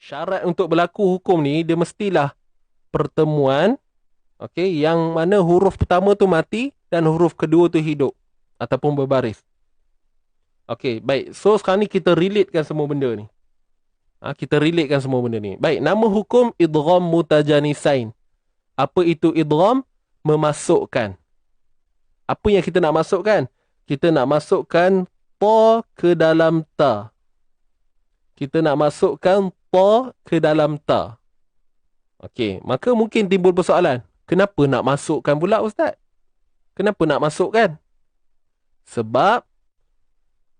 syarat untuk berlaku hukum ni, dia mestilah pertemuan, okey, yang mana huruf pertama tu mati dan huruf kedua tu hidup ataupun berbaris. Okey, baik. So sekarang ni kita relatekan semua benda ni. Kita relatekan semua benda ni. Baik, nama hukum idgham mutajanisain. Apa itu idgham? Memasukkan. Apa yang kita nak masukkan? Kita nak masukkan ta ke dalam ta. Kita nak masukkan ta ke dalam ta. Okey, maka mungkin timbul persoalan. Kenapa nak masukkan pula, Ustaz? Kenapa nak masukkan? Sebab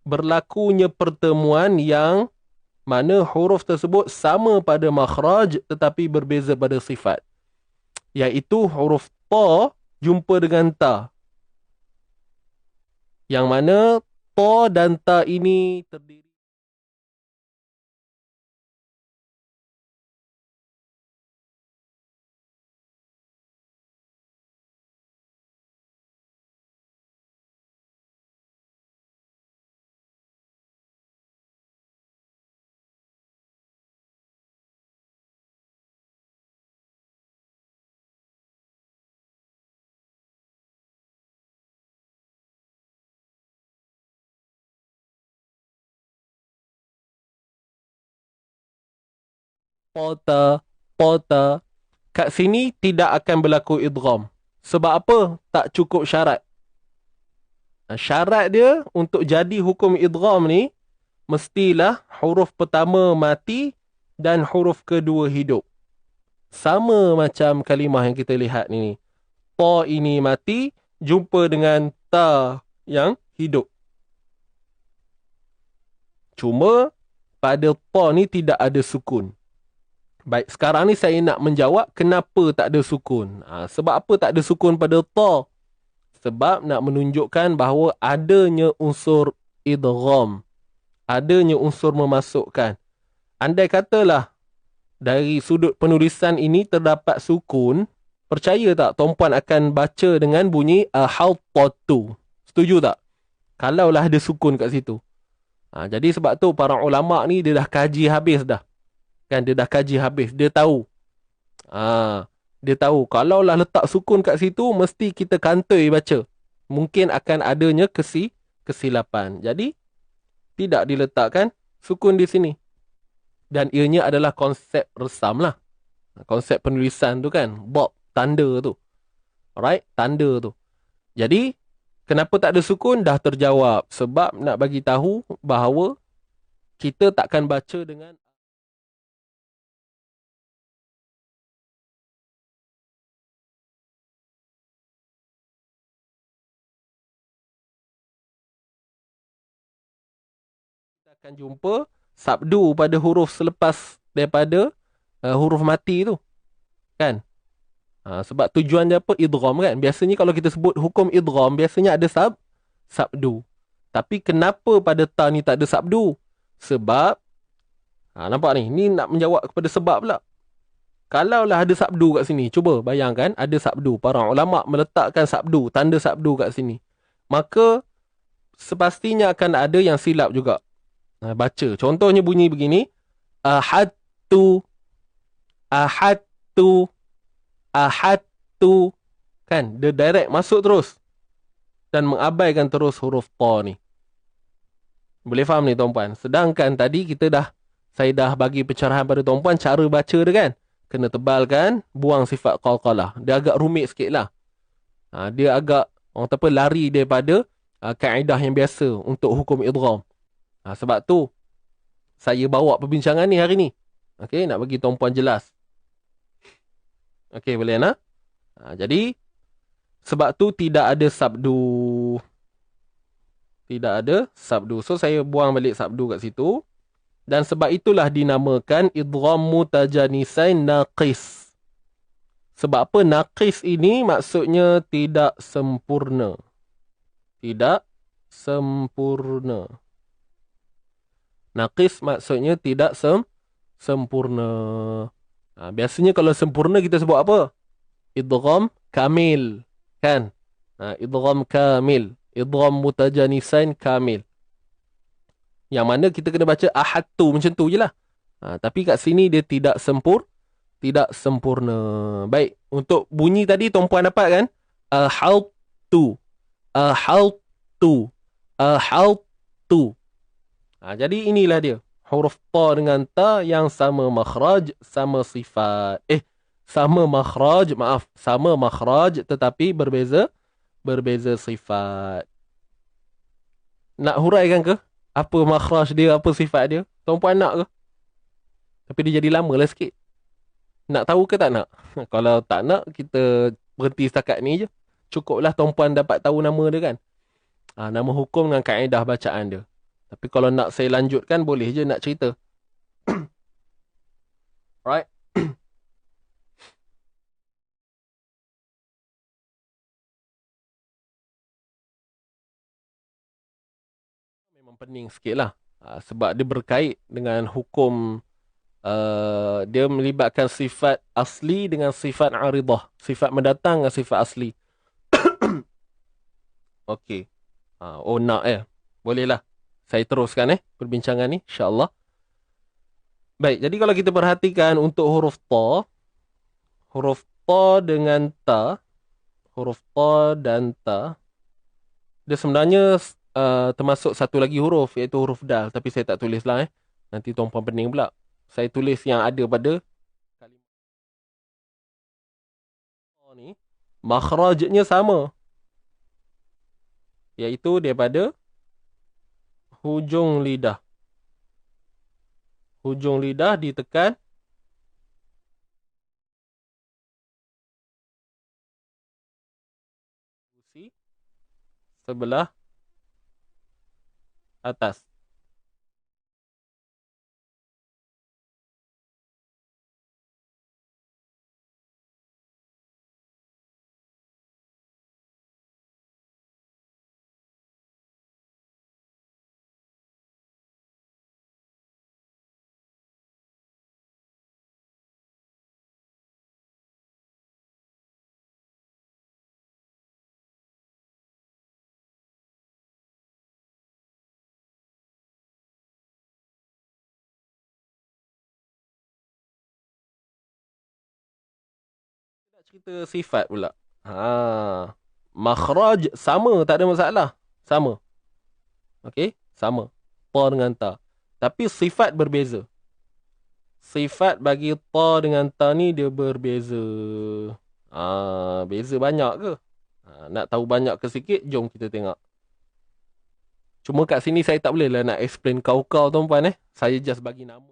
berlakunya pertemuan yang mana huruf tersebut sama pada makhraj tetapi berbeza pada sifat. Iaitu huruf ta jumpa dengan ta. Yang mana ta dan ta ini terdiri pota, pota. Kat sini tidak akan berlaku idgham. Sebab apa? Tak cukup syarat. Syarat dia untuk jadi hukum idgham ni, mestilah huruf pertama mati dan huruf kedua hidup. Sama macam kalimah yang kita lihat ni. Ta ini mati, jumpa dengan ta yang hidup. Cuma, pada ta ni tidak ada sukun. Baik, sekarang ni saya nak menjawab kenapa tak ada sukun. Sebab apa tak ada sukun pada ta? Sebab nak menunjukkan bahawa adanya unsur idgham. Adanya unsur memasukkan. Andai katalah dari sudut penulisan ini terdapat sukun, percaya tak tuan-puan akan baca dengan bunyi ahautatu. Setuju tak? Kalaulah ada sukun kat situ. Jadi sebab tu para ulama ni dia dah kaji habis dah. Kan dia dah kaji habis. Dia tahu. Dia tahu. Kalaulah letak sukun kat situ, mesti kita kantoi baca. Mungkin akan adanya kesilapan. Jadi, tidak diletakkan sukun di sini. Dan ianya adalah konsep resam lah. Konsep penulisan tu kan. Bob, tanda tu. Alright, tanda tu. Jadi, kenapa tak ada sukun? Dah terjawab. Sebab nak bagi tahu bahawa kita takkan baca dengan akan jumpa sabdu pada huruf selepas daripada huruf mati tu. Kan? Sebab tujuan dia apa? Idgham kan? Biasanya kalau kita sebut hukum idgham, biasanya ada sabdu. Tapi kenapa pada ta ni tak ada sabdu? Sebab, nampak ni? Ni nak menjawab kepada sebab pula. Kalaulah ada sabdu kat sini, cuba bayangkan ada sabdu. Para ulama meletakkan sabdu, tanda sabdu kat sini. Maka, sepastinya akan ada yang silap juga. Baca. Contohnya bunyi begini. Ahadtu. Ahadtu. Ahadtu. Kan? Dia direct masuk terus. Dan mengabaikan terus huruf ta ni. Boleh faham ni tuan-puan? Sedangkan tadi saya dah bagi pencerahan pada tuan-puan cara baca dia kan. Kena tebalkan, buang sifat qalqalah. Dia agak rumit sikit lah. Dia agak, orang kata apa, lari daripada kaedah yang biasa untuk hukum idgham. Sebab tu, saya bawa perbincangan ni hari ni. Okey, nak bagi tuan-puan jelas. Okey, boleh nak? Jadi, sebab tu tidak ada sabdu. Tidak ada sabdu. So, saya buang balik sabdu kat situ. Dan sebab itulah dinamakan idgham mutajanisain naqis. Sebab apa? Naqis ini maksudnya tidak sempurna. Tidak sempurna. Naqis maksudnya tidak sempurna. Biasanya kalau sempurna kita sebut apa? Idgham kamil. Kan? Idgham kamil. Idgham mutajanisain kamil. Yang mana kita kena baca ahadtu macam tu je lah. Tapi kat sini dia tidak sempurna. Baik. Untuk bunyi tadi tuan-puan dapat kan? Ahaltu. Ahaltu. Ahaltu. Jadi inilah dia. Huruf ta dengan ta yang sama makhraj, sama sifat. Sama makhraj, maaf. Sama makhraj tetapi berbeza sifat. Nak huraikan ke? Apa makhraj dia, apa sifat dia? Tuan-puan nak ke? Tapi dia jadi lama lah sikit. Nak tahu ke tak nak? Kalau tak nak, kita berhenti setakat ni je. Cukuplah tuan-puan dapat tahu nama dia kan? Nama hukum dengan kaedah bacaan dia. Tapi kalau nak saya lanjutkan, boleh je nak cerita. Alright. memang pening sikit lah. Sebab dia berkait dengan hukum, dia melibatkan sifat asli dengan sifat aridah. Sifat mendatang dengan sifat asli. Okey. Oh nak Bolehlah. Saya teruskan perbincangan ni insya-Allah. Baik, jadi kalau kita perhatikan untuk huruf ta dengan ta, huruf ta dan ta, dia sebenarnya termasuk satu lagi huruf iaitu huruf dal, tapi saya tak tulis lah Nanti tuan-puan pening pula. Saya tulis yang ada pada kalimah ni. Makhrajnya sama, iaitu daripada hujung lidah. Hujung lidah ditekan gusi sebelah atas. Nak cerita sifat pula. Makhraj sama, tak ada masalah. Sama. Okey, sama. Ta dengan ta. Tapi sifat berbeza. Sifat bagi ta dengan ta ni dia berbeza. Beza banyak ke? Nak tahu banyak ke sikit, jom kita tengok. Cuma kat sini saya tak boleh lah nak explain kau-kau tuan-puan Saya just bagi nama.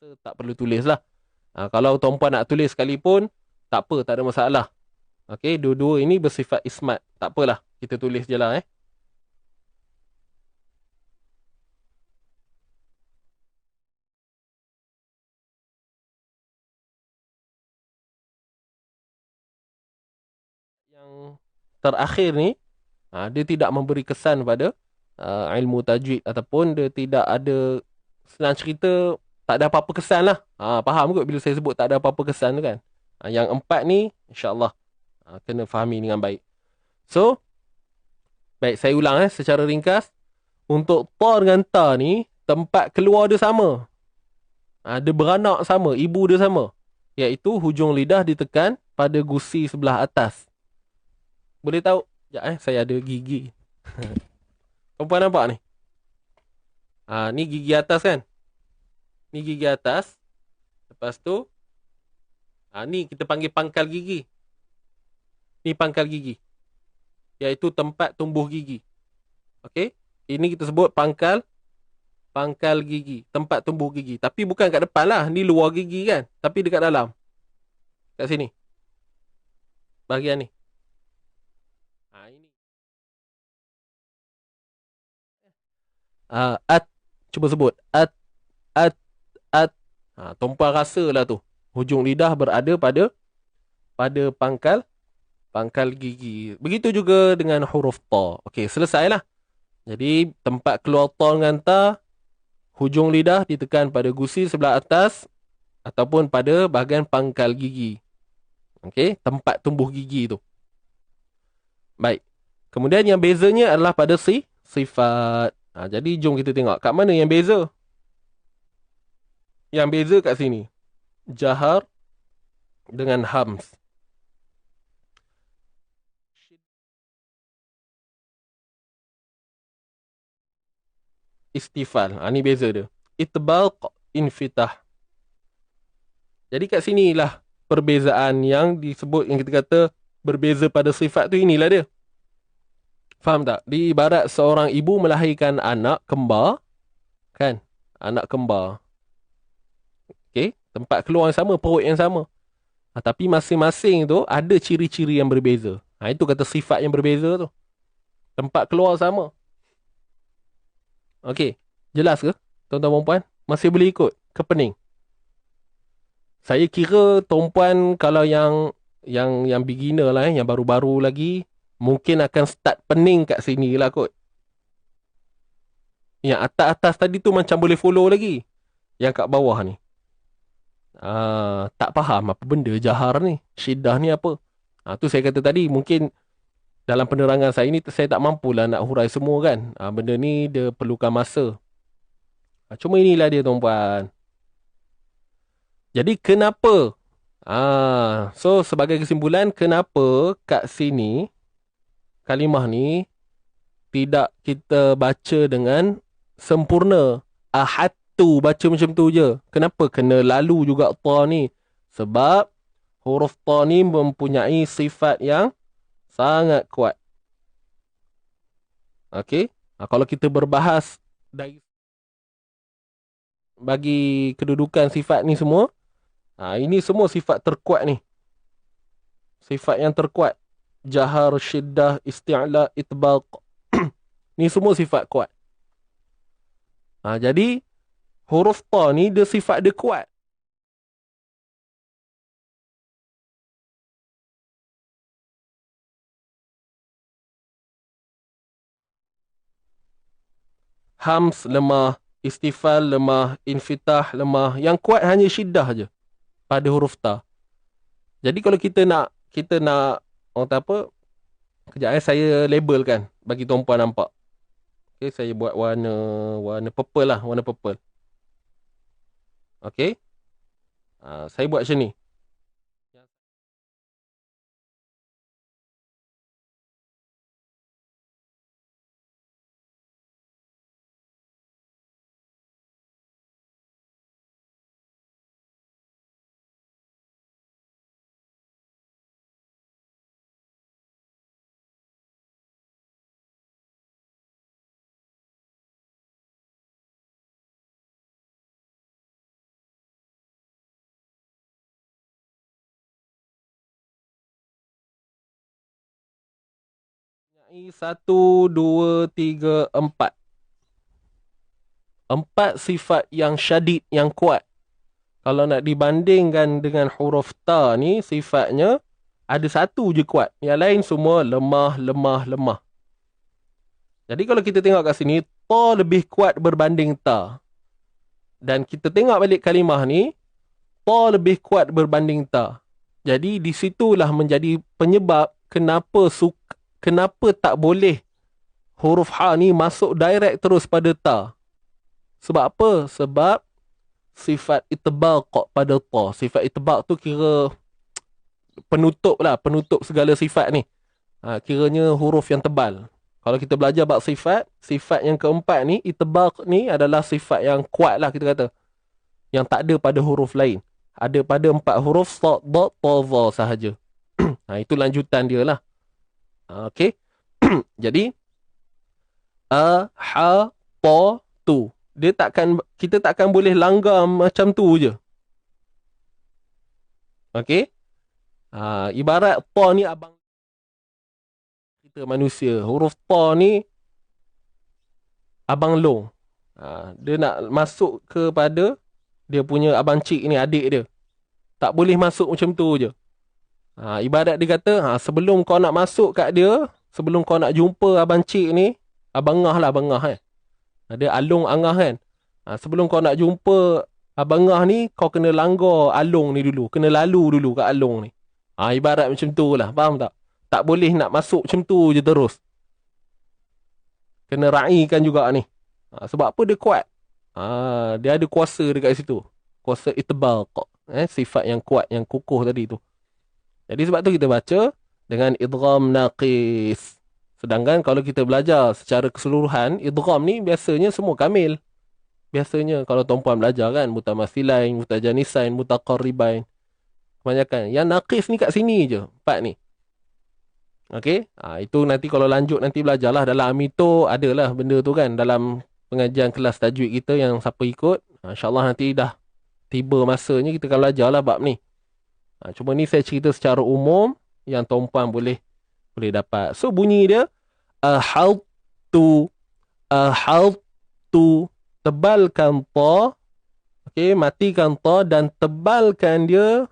Rasa tak perlu tulis lah. Kalau tuan-puan nak tulis sekalipun, tak apa, tak ada masalah. Okey, dua-dua ini bersifat ismat. Tak apalah, kita tulis je lah Yang terakhir ni, dia tidak memberi kesan pada ilmu tajwid ataupun dia tidak ada, senang cerita, tak ada apa-apa kesan lah. Faham kot bila saya sebut tak ada apa-apa kesan tu kan. Yang empat ni, insyaAllah kena fahami dengan baik. So, baik saya ulang secara ringkas. Untuk ta dengan ta ni, tempat keluar dia sama. Dia beranak sama, ibu dia sama. Iaitu hujung lidah ditekan pada gusi sebelah atas. Boleh tahu? Sekejap saya ada gigi. Perempuan nampak ni? Ni gigi atas kan? Ni gigi atas. Lepas tu, ni kita panggil pangkal gigi. Ni pangkal gigi. Iaitu tempat tumbuh gigi. Okey? Ini kita sebut pangkal gigi. Tempat tumbuh gigi. Tapi bukan kat depan lah. Ni luar gigi kan? Tapi dekat dalam. Kat sini. Bahagian ni. Ini. At. Cuba sebut. At. at, at. Tumpuan rasa lah tu. Hujung lidah berada pada pangkal gigi. Begitu juga dengan huruf ta. Okey, selesailah. Jadi, tempat keluar ta dengan ta, hujung lidah ditekan pada gusi sebelah atas ataupun pada bahagian pangkal gigi. Okey, tempat tumbuh gigi tu. Baik. Kemudian yang bezanya adalah pada sifat. Jadi jom kita tengok kat mana yang beza. Yang beza kat sini. Jahar dengan hams. Istifal. Ni beza dia. Itbaq, infitah. Jadi kat sinilah perbezaan yang disebut, yang kita kata berbeza pada sifat tu, inilah dia. Faham tak? Di ibarat seorang ibu melahirkan anak kembar, kan? Anak kembar. Okey, tempat keluar yang sama, perut yang sama. Tapi masing-masing tu ada ciri-ciri yang berbeza. Itu kata sifat yang berbeza tu. Tempat keluar sama. Okey, jelas ke tuan-tuan dan puan? Masih boleh ikut ke pening? Saya kira tuan-puan kalau yang beginner lah, yang baru-baru lagi, mungkin akan start pening kat sini lah kot. Yang atas-atas tadi tu macam boleh follow lagi. Yang kat bawah ni, tak faham apa benda jahar ni, syiddah ni apa. Tu saya kata tadi, mungkin dalam penerangan saya ni, saya tak mampulah nak hurai semua kan. Benda ni dia perlukan masa. Cuma inilah dia tuan-puan. Jadi kenapa? So sebagai kesimpulan, kenapa kat sini kalimah ni tidak kita baca dengan sempurna. Ahatu baca macam tu je. Kenapa kena lalu juga ta ni? Sebab huruf ta ni mempunyai sifat yang sangat kuat. Okey? Kalau kita berbahas dari bagi kedudukan sifat ni semua, ini semua sifat terkuat ni. Sifat yang terkuat. Jahar, syiddah, isti'la, itbaq. Ni semua sifat kuat. Jadi huruf ta ni dia sifat dia kuat. Hams lemah, istifal lemah, infitah lemah. Yang kuat hanya syiddah je pada huruf ta. Jadi kalau kita nak orang kata apa? Kejap saya labelkan bagi tuan-puan nampak. Okey, saya buat warna purple lah, warna purple. Okey. Saya buat macam ni. Satu, dua, tiga, empat. Empat sifat yang syadid, yang kuat. Kalau nak dibandingkan dengan huruf ta ni, sifatnya ada satu je kuat. Yang lain semua lemah, lemah, lemah. Jadi kalau kita tengok kat sini, ta lebih kuat berbanding ta. Dan kita tengok balik kalimah ni, ta lebih kuat berbanding ta. Jadi di situlah menjadi penyebab kenapa tak boleh huruf ha ni masuk direct terus pada ta. Sebab apa? Sebab sifat itbaq pada ta. Sifat itbaq tu kira penutup lah, penutup segala sifat ni. Kiranya huruf yang tebal. Kalau kita belajar bab sifat yang keempat ni, itbaq ni adalah sifat yang kuat lah kita kata. Yang tak ada pada huruf lain. Ada pada 4 huruf sad, dad, ta, za sahaja. Itu lanjutan dia lah. Okey. Jadi ha, ta, tu. Kita takkan boleh langgar macam tu je. Okey. Ibarat ta ni abang kita manusia. Huruf ta ni abang long. Dia nak masuk kepada dia punya abang cik ni, adik dia. Tak boleh masuk macam tu je. Ibarat dia kata, sebelum kau nak masuk kat dia, sebelum kau nak jumpa abang cik ni, abang ngah lah, abang ngah kan. Dia alung angah kan. Sebelum kau nak jumpa abang ngah ni, kau kena langgar alung ni dulu. Kena lalu dulu kat alung ni. Ibarat macam tu lah, faham tak? Tak boleh nak masuk macam tu je terus. Kena raikan juga ni. Sebab apa dia kuat? Dia ada kuasa dekat situ. Kuasa itbaq. Sifat yang kuat, yang kukuh tadi tu. Jadi sebab tu kita baca dengan idgham naqis. Sedangkan kalau kita belajar secara keseluruhan, idgham ni biasanya semua kamil. Biasanya kalau tuan-puan belajar kan, mutamasilain, mutajanisain, mutaqarribain. Kebanyakan. Yang naqis ni kat sini je, part ni. Okey? Itu nanti kalau lanjut nanti belajarlah. Dalam Amito adalah benda tu kan. Dalam pengajian kelas tajwid kita yang siapa ikut. InsyaAllah nanti dah tiba masanya kita akan belajarlah bab ni. Cuma ni saya cerita secara umum yang tuan-puan boleh dapat. So bunyi dia ahadtu, ahadtu, tebalkan ta, okey, matikan ta dan tebalkan dia,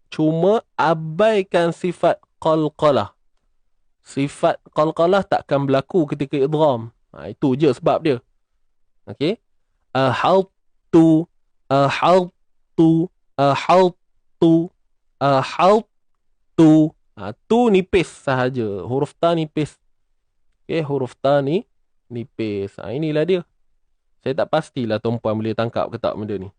cuma abaikan sifat qalqalah. Sifat qalqalah takkan berlaku ketika idgham. Itu je sebab dia. Okey. Ahadtu, ahadtu, ahadtu, ahadtu. Tu nipis sahaja. Huruf ta nipis. Okay, huruf ta ni nipis. Inilah dia. Saya tak pastilah tuan-puan boleh tangkap ke tak benda ni.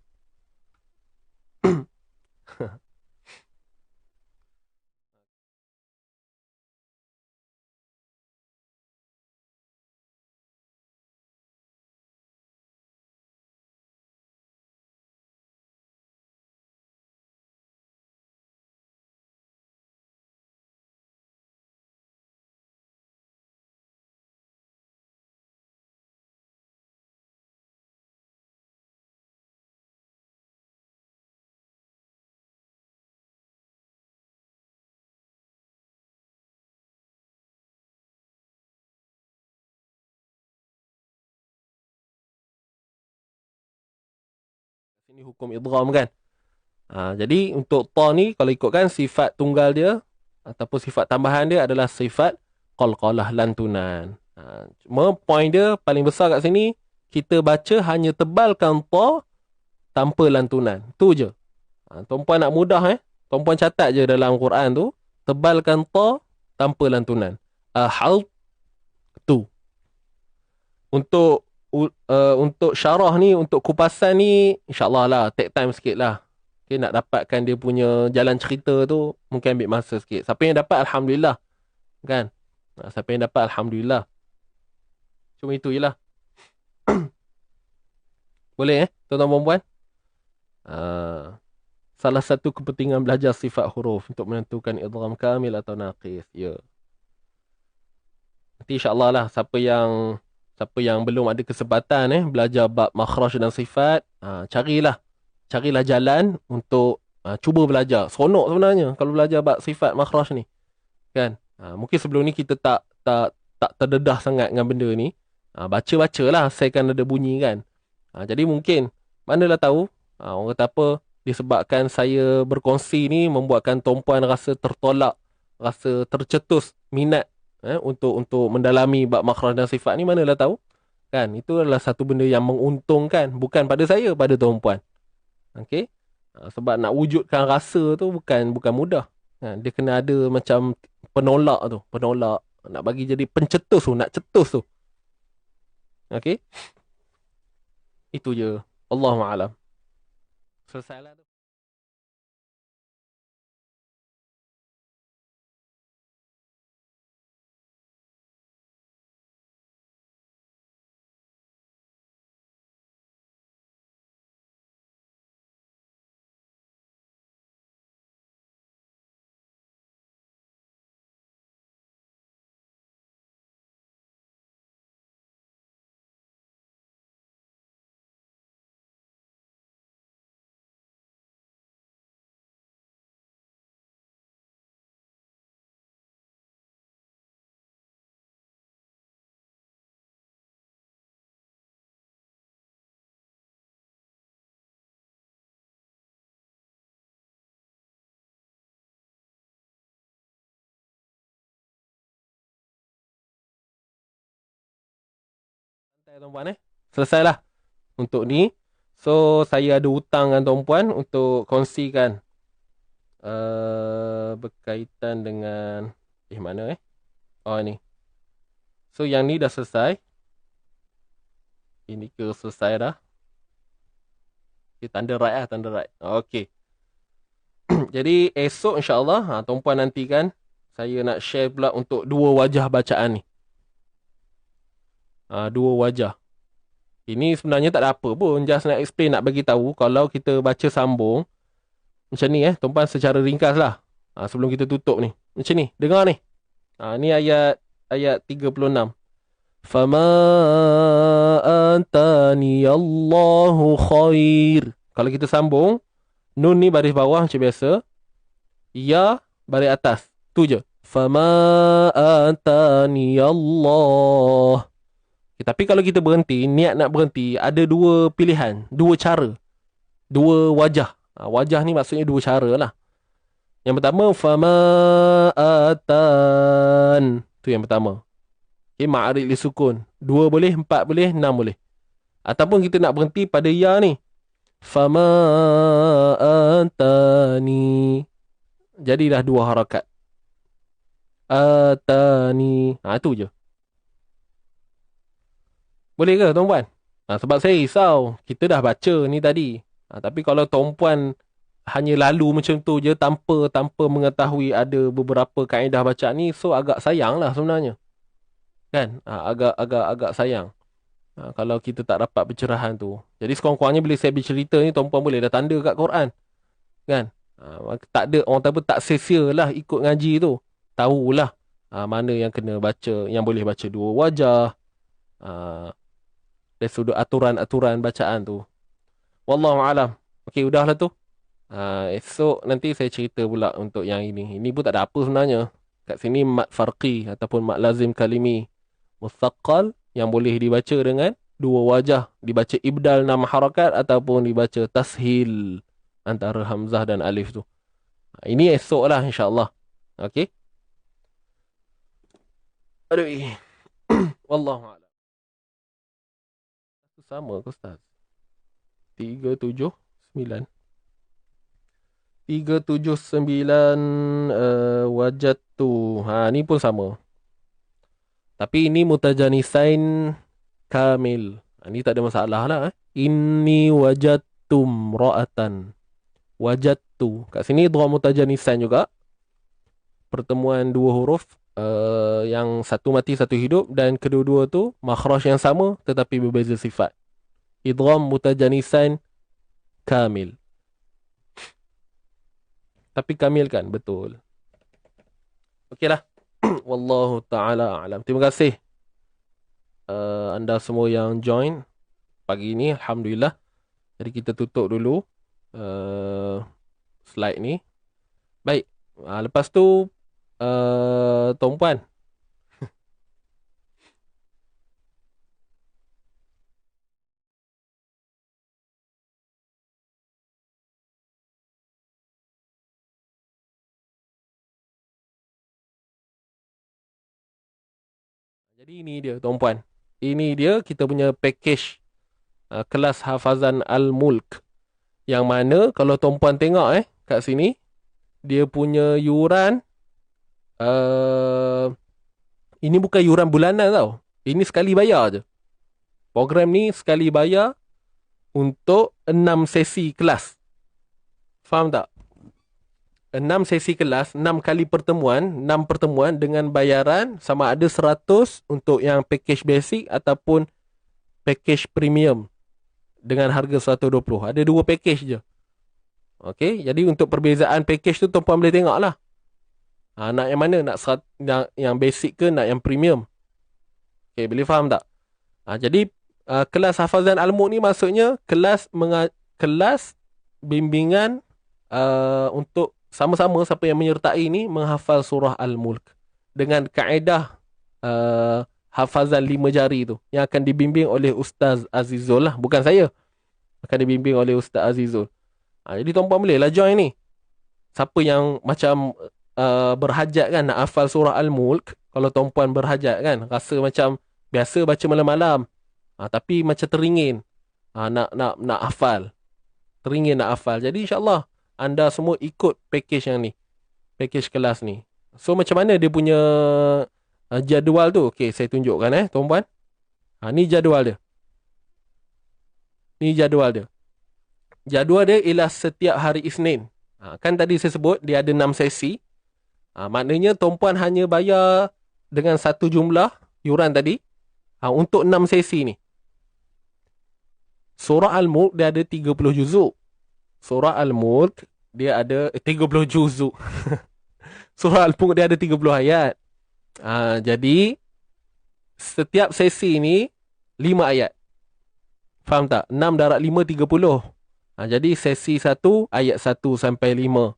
Ini hukum idgham kan. Jadi untuk ta ni kalau ikutkan sifat tunggal dia ataupun sifat tambahan dia adalah sifat qalqalah, lantunan. Cuma point dia paling besar kat sini, kita baca hanya tebalkan ta tanpa lantunan. Tu je. Tuan-puan nak mudah tuan-puan catat je dalam Quran tu, tebalkan ta tanpa lantunan. Ahal tu. Untuk syarah ni, untuk kupasan ni, insyaAllah lah, take time sikit lah. Okay, nak dapatkan dia punya jalan cerita tu, mungkin ambil masa sikit. Siapa yang dapat, Alhamdulillah. Kan? Siapa yang dapat, Alhamdulillah. Cuma itu je lah. Boleh tuan-tuan perempuan? Salah satu kepentingan belajar sifat huruf untuk menentukan idgham kamil atau naqis. Ya. Nanti insyaAllah lah, siapa yang belum ada kesempatan belajar bab makhraj dan sifat, carilah jalan untuk cuba belajar. Seronok sebenarnya kalau belajar bab sifat makhraj ni. Kan? Mungkin sebelum ni kita tak terdedah sangat dengan benda ni. Baca-bacalah saya kan ada bunyi kan. Jadi mungkin manalah tahu orang kata apa, disebabkan saya berkongsi ni membuatkan tuan-puan rasa tertolak, rasa tercetus minat untuk mendalami bab makhraj dan sifat ni, manalah tahu kan. Itu adalah satu benda yang menguntungkan, bukan pada saya, pada tuan-puan. Okey. Sebab nak wujudkan rasa tu bukan mudah. Dia kena ada macam penolak, nak bagi jadi pencetus tu, nak cetus tu. Okey. Itu je. Allahu a'lam. Selesailah tu. Selesai tuan-puan Selesailah untuk ni. So saya ada hutang dengan tuan-puan untuk kongsikan berkaitan dengan mana oh ni. So yang ni dah selesai. Ini ke selesai dah. Okay, tanda right tanda right. Okay. Jadi esok insyaAllah tuan-puan nantikan saya nak share pula untuk dua wajah bacaan ni. Dua wajah. Ini sebenarnya tak ada apa pun. Just nak explain, nak bagi tahu kalau kita baca sambung macam ni tuan-puan secara ringkas lah. Sebelum kita tutup ni. Macam ni. Dengar ni. Ni ayat 36. Fama antani Allahu khair. Kalau kita sambung, nun ni baris bawah macam biasa. Ya baris atas. Tu je. Fama antani Allah. Tapi kalau kita berhenti, niat nak berhenti, ada dua pilihan, dua cara, dua wajah. Wajah ni maksudnya dua cara lah. Yang pertama, fama atan. Tu yang pertama. Okay, ma'arid li sukun. 2 boleh, 4 boleh, 6 boleh. Ataupun kita nak berhenti pada ya ni. Fama atani. Jadilah dua harakat. Atani. Itu je. Boleh ke tuan-puan? Sebab saya risau. Kita dah baca ni tadi. Tapi kalau tuan-puan hanya lalu macam tu je tanpa mengetahui ada beberapa kaedah bacaan ni, so agak sayang lah sebenarnya. Kan? Agak sayang. Kalau kita tak dapat pencerahan tu. Jadi sekurang-kurangnya bila saya bercerita ni, tuan-puan boleh dah tanda kat Quran. Kan? Tak ada, orang tak sia-sia lah ikut ngaji tu. Tahulah mana yang kena baca, yang boleh baca dua wajah. Dari sudut aturan-aturan bacaan tu. Wallahualam. Okey, udahlah tu. Esok nanti saya cerita pula untuk yang ini. Ini pun tak ada apa sebenarnya. Kat sini mat farqi ataupun mat lazim kalimi mustaqal yang boleh dibaca dengan dua wajah. Dibaca ibdal 6 harakat ataupun dibaca tashil antara hamzah dan alif tu. Ini esok lah insyaAllah. Okey. Aduh. Wallahualam. Sama ke Ustaz? 379 wajat tu. Ni pun sama. Tapi ini mutajanisain kamil. Ini tak ada masalah lah. Inni wajadtum ra'atan. Wajadtu. Kat sini dua mutajanisain juga. Pertemuan dua huruf. Yang satu mati satu hidup. Dan kedua-dua tu makhraj yang sama tetapi berbeza sifat. Idgham mutajanisain kamil. Tapi kamilkan, betul. Okeylah. Wallahu ta'ala a'lam. Terima kasih anda semua yang join pagi ni. Alhamdulillah. Jadi kita tutup dulu slide ni. Baik. Lepas tu tuan-puan, jadi ini dia tuan-puan. Ini dia kita punya package kelas hafazan Al-Mulk. Yang mana kalau tuan-puan tengok kat sini, dia punya yuran ini bukan yuran bulanan tau. Ini sekali bayar je. Program ni sekali bayar untuk 6 sesi kelas. Faham tak? 6 sesi kelas, 6 kali pertemuan, 6 pertemuan dengan bayaran sama ada 100 untuk yang package basic ataupun package premium dengan harga 120. Ada dua package je. Okey, jadi untuk perbezaan package tu tuan-puan boleh tengok lah. Nak yang mana? Nak yang basic ke nak yang premium? Okey, boleh faham tak? Jadi kelas hafazan Al-Mulk ni maksudnya kelas bimbingan untuk sama-sama siapa yang menyertai ni menghafal surah Al-Mulk dengan kaedah hafazan 5 jari tu yang akan dibimbing oleh Ustaz Azizul lah, bukan saya. Akan dibimbing oleh Ustaz Azizul. Jadi tuan-puan boleh lah join ni. Siapa yang macam berhajat kan nak hafal surah Al-Mulk, kalau tuan-puan berhajat kan, rasa macam biasa baca malam-malam, Tapi macam teringin. Nak hafal. Teringin nak hafal. Jadi insyaAllah anda semua ikut package yang ni. Package kelas ni. So macam mana dia punya jadual tu? Okay, saya tunjukkan tuan-puan. Ni jadual dia. Ni jadual dia. Jadual dia ialah setiap hari Isnin. Kan tadi saya sebut dia ada 6 sesi. Maknanya tuan-puan hanya bayar dengan satu jumlah yuran tadi untuk 6 sesi ni. Surah Al-Mulk dia ada 30 juzuk. Surah Al-Mulk dia ada 30 juzuk. Surah Al-Mulk dia ada 30 ayat. Jadi setiap sesi ni 5 ayat. Faham tak? 6 darab 5, 30. Jadi sesi 1 ayat 1 sampai 5.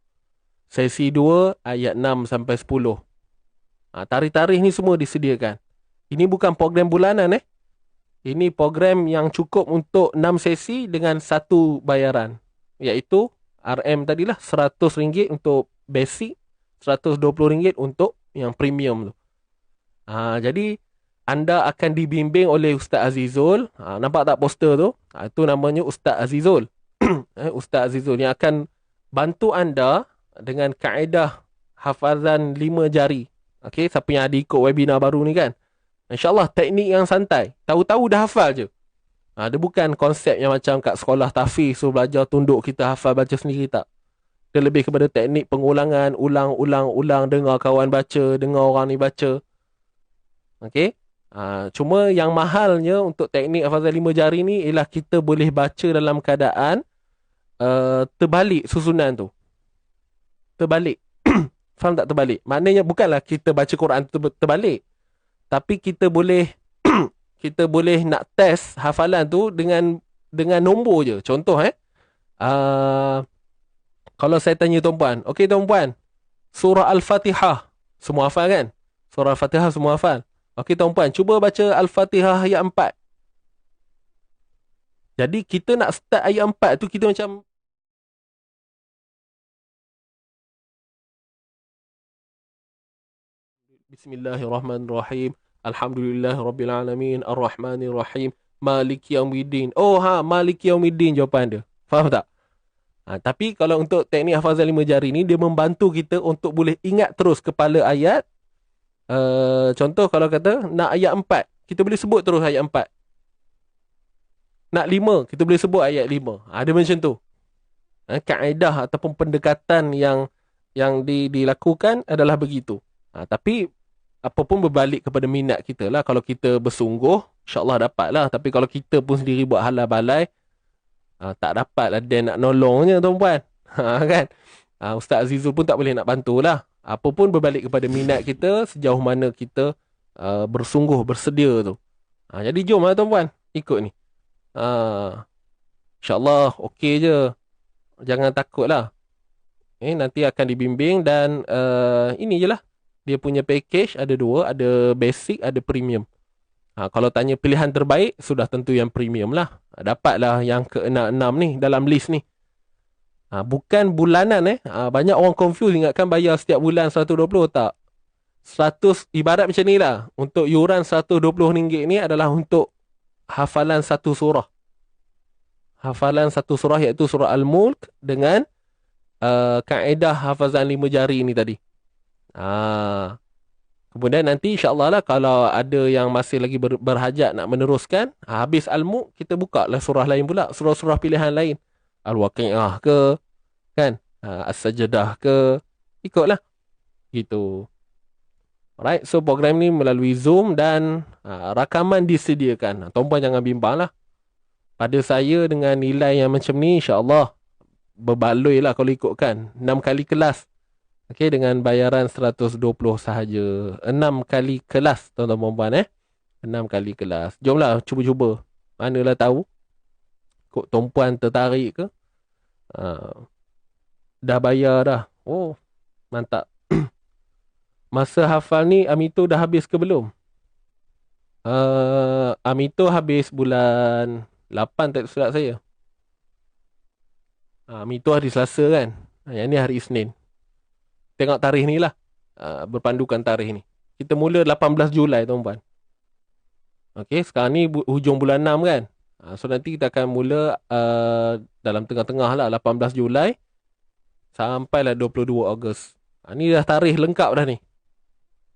Sesi 2 ayat 6 sampai 10. Tarikh-tarikh ni semua disediakan. Ini bukan program bulanan Ini program yang cukup untuk 6 sesi dengan satu bayaran. Iaitu RM tadilah RM100 untuk basic, RM120 untuk yang premium tu. Jadi anda akan dibimbing oleh Ustaz Azizul. Nampak tak poster tu? Itu namanya Ustaz Azizul. Ustaz Azizul yang akan bantu anda dengan kaedah hafazan 5 jari. Okey, siapa yang ada ikut webinar baru ni kan? InsyaAllah teknik yang santai. Tahu-tahu dah hafal je. Dia bukan konsep yang macam kat sekolah tahfiz, so belajar tunduk kita hafal baca sendiri, tak. Dia lebih kepada teknik pengulangan, ulang, dengar kawan baca, dengar orang ni baca. Okey. Cuma yang mahalnya untuk teknik hafazan 5 jari ni ialah kita boleh baca dalam keadaan terbalik susunan tu. Terbalik. Faham tak terbalik? Maknanya bukanlah kita baca Quran terbalik. Tapi kita boleh kita boleh nak test hafalan tu dengan nombor je. Contoh kalau saya tanya tuan-puan, okey tuan-puan, surah Al-Fatihah semua hafal kan? Surah Al-Fatihah semua hafal. Okey tuan-puan, cuba baca Al-Fatihah ayat 4. Jadi kita nak start ayat 4 tu kita macam Bismillahirrahmanirrahim. Alhamdulillahirrabbilalamin. Ar-Rahmanirrahim. Maliki Yaumiddin. Maliki Yaumiddin jawapan dia. Faham tak? Tapi kalau untuk teknik hafazan 5 jari ni, dia membantu kita untuk boleh ingat terus kepala ayat. Contoh kalau kata nak ayat 4, kita boleh sebut terus ayat 4. Nak 5, kita boleh sebut ayat 5. Dia macam tu. Kaedah ataupun pendekatan yang dilakukan adalah begitu. Tapi apa pun berbalik kepada minat kita lah. Kalau kita bersungguh, insyaAllah dapat lah. Tapi kalau kita pun sendiri buat halal balai, tak dapat lah dia nak nolongnya tuan-puan. Kan? Ustaz Azizul pun tak boleh nak bantulah. Apa pun berbalik kepada minat kita, sejauh mana kita bersungguh, bersedia tu. Jadi jom lah tuan-puan, ikut ni. InsyaAllah okey je. Jangan takut lah. Nanti akan dibimbing dan ini je lah. Dia punya package ada 2, ada basic, ada premium. Kalau tanya pilihan terbaik, sudah tentu yang premium lah. Dapatlah yang ke-6 ni dalam list ni. Bukan bulanan banyak orang confuse ingatkan bayar setiap bulan 120, tak. 100 ibarat macam ni lah. Untuk yuran RM120 ni adalah untuk hafalan satu surah. Hafalan satu surah iaitu surah Al-Mulk dengan kaedah hafazan 5 jari ni tadi. Kemudian nanti insyaAllah lah kalau ada yang masih lagi berhajat nak meneruskan, habis Al-Mulk kita buka lah surah lain pula, surah-surah pilihan lain. Al-Waqi'ah ke, kan, As-Sajdah ke, ikutlah gitu. Alright, so program ni melalui Zoom dan rakaman disediakan. Tuan-puan jangan bimbang lah. Pada saya dengan nilai yang macam ni, insyaAllah berbaloi lah kalau ikutkan 6 kali kelas. Okey, dengan bayaran 120 sahaja. 6 kali kelas, tuan-tuan puan 6 kali kelas. Jomlah cuba-cuba. Manalah tahu. Kok tuan-puan tertarik ke? Dah bayar dah. Oh, mantap. Masa hafal ni Amito dah habis ke belum? Amito habis bulan 8 tak silap saya. Amito hari Selasa kan? Yang ni hari Isnin. Tengok tarikh ni lah. Berpandukan tarikh ni. Kita mula 18 Julai tuan-puan. Okey, sekarang ni hujung bulan 6 kan. So nanti kita akan mula dalam tengah-tengah lah, 18 Julai sampailah 22 Ogos. Ni dah tarikh lengkap dah ni.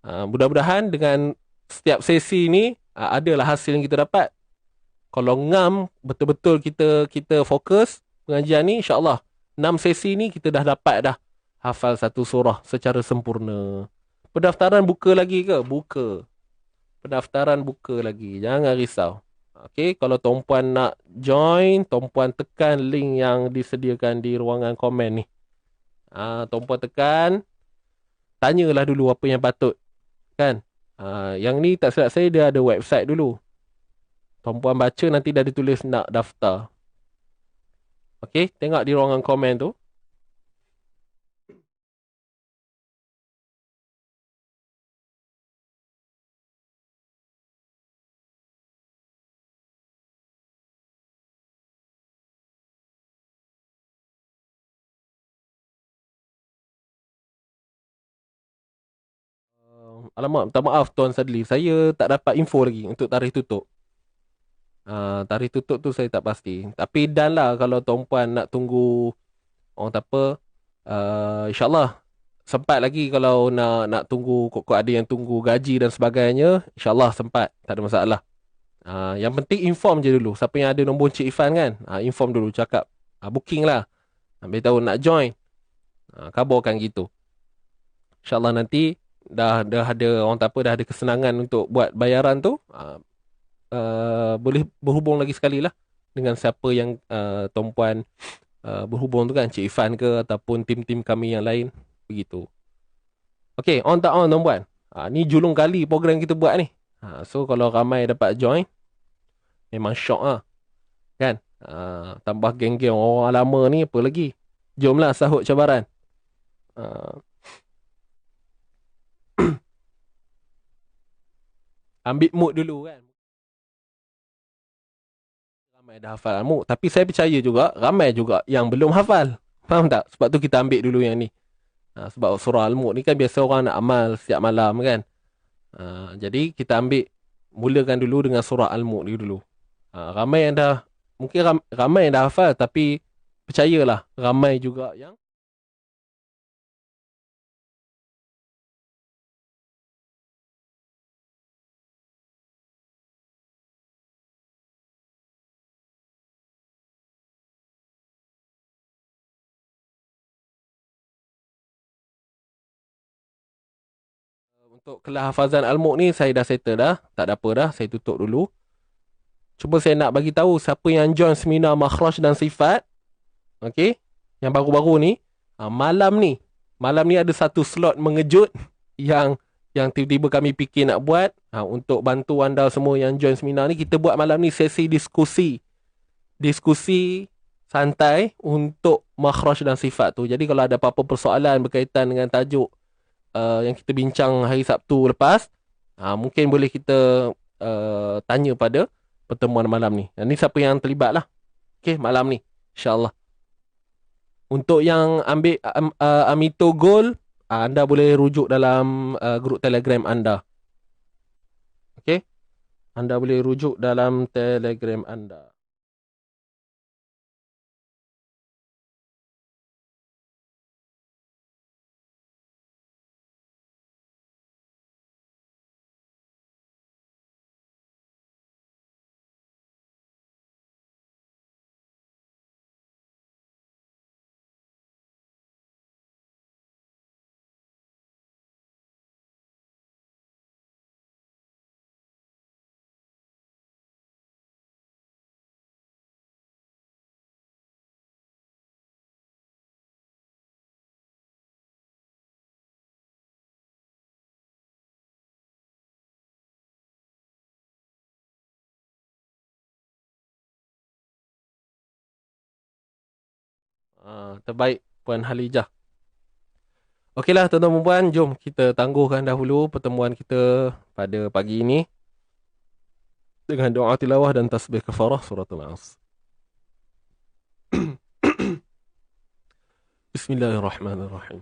Mudah-mudahan dengan setiap sesi ni adalah hasil yang kita dapat. Kalau ngam betul-betul kita fokus pengajian ni, insya-Allah 6 sesi ni kita dah dapat dah hafal satu surah secara sempurna. Pendaftaran buka lagi ke? Buka. Pendaftaran buka lagi. Jangan risau. Okey, kalau tuan-puan nak join, tuan-puan tekan link yang disediakan di ruangan komen ni. Tuan-puan tekan, tanyalah dulu apa yang patut. Kan? Yang ni tak silap saya, dia ada website dulu. Tuan-puan baca, nanti dah ditulis nak daftar. Okey, tengok di ruangan komen tu. Alamak, minta maaf Tuan Sadli. Saya tak dapat info lagi untuk tarikh tutup. Tarikh tutup tu saya tak pasti. Tapi dan lah kalau tuan-puan nak tunggu, orang tak apa, insyaAllah sempat lagi kalau nak tunggu, kok ada yang tunggu gaji dan sebagainya, insyaAllah sempat. Tak ada masalah. Yang penting inform je dulu. Siapa yang ada nombor Cik Ifan kan, inform dulu, cakap. Booking lah. Beritahu nak join. Kabarkan gitu. InsyaAllah nanti dah ada, orang tak apa, dah ada kesenangan untuk buat bayaran tu, boleh berhubung lagi sekali lah dengan siapa yang tuan-puan berhubung tu kan, Cik Ifan ke ataupun tim-tim kami yang lain, begitu. Okay, on tak on tuan-puan? Ni julung kali program kita buat ni. So kalau ramai dapat join, memang syok lah kan. Tambah geng-geng orang lama ni, apa lagi. Jomlah sahut cabaran. Ambil mood dulu kan. Ramai dah hafal Al-Mulk. Tapi saya percaya juga, ramai juga yang belum hafal. Faham tak? Sebab tu kita ambil dulu yang ni. Sebab surah Al-Mulk ni kan biasa orang nak amal setiap malam kan. Jadi kita mulakan dulu dengan surah Al-Mulk ni dulu. Ramai yang dah, mungkin ramai yang dah hafal, tapi percayalah, ramai juga yang untuk kelas hafazan Al-Mulk ni saya dah settle dah. Tak ada apa dah, saya tutup dulu. Cuma saya nak bagi tahu siapa yang join seminar makhraj dan sifat, okey, yang baru-baru ni, malam ni ada satu slot mengejut yang tiba-tiba kami fikir nak buat, untuk bantu anda semua yang join seminar ni. Kita buat malam ni sesi diskusi santai untuk makhraj dan sifat tu. Jadi kalau ada apa-apa persoalan berkaitan dengan tajuk yang kita bincang hari Sabtu lepas, mungkin boleh kita tanya pada pertemuan malam ni. Ni siapa yang terlibat lah. Okay, malam ni, InsyaAllah. Untuk yang ambil Amito Gold, anda boleh rujuk dalam grup Telegram anda. Okay, anda boleh rujuk dalam Telegram anda. Terbaik Puan Halijah. Okeylah tuan-tuan dan puan, jom kita tangguhkan dahulu pertemuan kita pada pagi ini dengan doa tilawah dan tasbih kafarah suratul As. Bismillahirrahmanirrahim.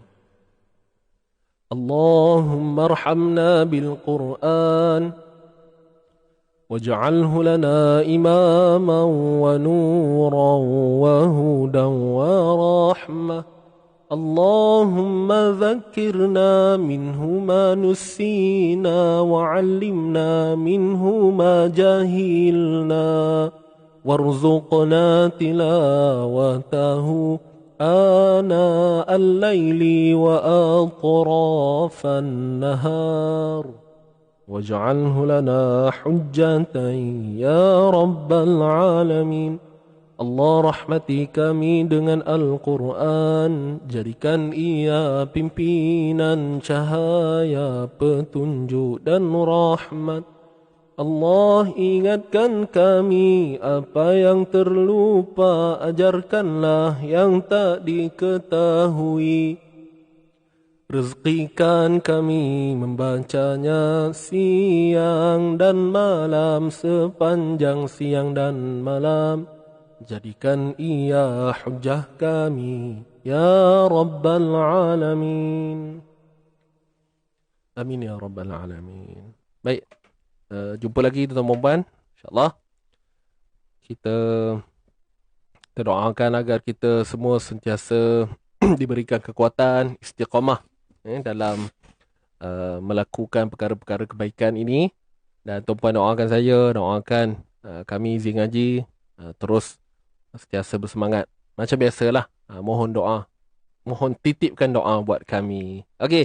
Allahumma arhamna bil Qur'an واجعله لنا إماما ونورا وهدى ورحمة. اللهم ذكرنا منه ما نسينا وعلمنا منه ما جهلنا وارزقنا تلاوته آناء الليل وأطراف النهار واجعله لنا حجة يا رب العالمين. Allah rahmati kami dengan Al-Quran, jadikan ia pimpinan cahaya, petunjuk dan rahmat. Allah ingatkan kami apa yang terlupa, ajarkanlah yang tak diketahui. Rezekikan kami membacanya siang dan malam, sepanjang siang dan malam. Jadikan ia hujjah kami, ya Rabbal Alamin. Amin ya Rabbal Alamin. Baik, jumpa lagi tuan-tuan puan. InsyaAllah kita doakan agar kita semua sentiasa diberikan kekuatan istiqamah dalam melakukan perkara-perkara kebaikan ini. Dan tuan-puan doakan saya, doakan kami Zee Ngaji terus sentiasa bersemangat. Macam biasalah, mohon doa. Mohon titipkan doa buat kami. Okey,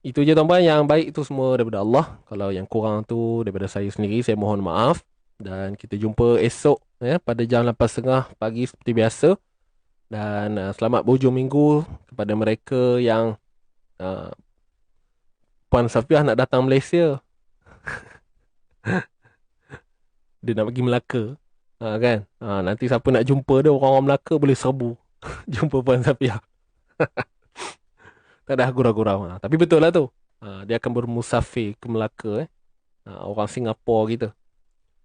itu je tuan-puan. Yang baik itu semua daripada Allah. Kalau yang kurang tu daripada saya sendiri, saya mohon maaf. Dan kita jumpa esok pada jam 8.30 pagi seperti biasa. Dan selamat berhujung minggu kepada mereka yang Puan Safiah nak datang Malaysia. Dia nak pergi Melaka. Kan? Nanti siapa nak jumpa dia, orang-orang Melaka boleh serbu. Jumpa Puan Safiah. Tak ada gurau-gurau. Tapi betul lah tu. Dia akan bermusafir ke Melaka. Orang Singapura kita.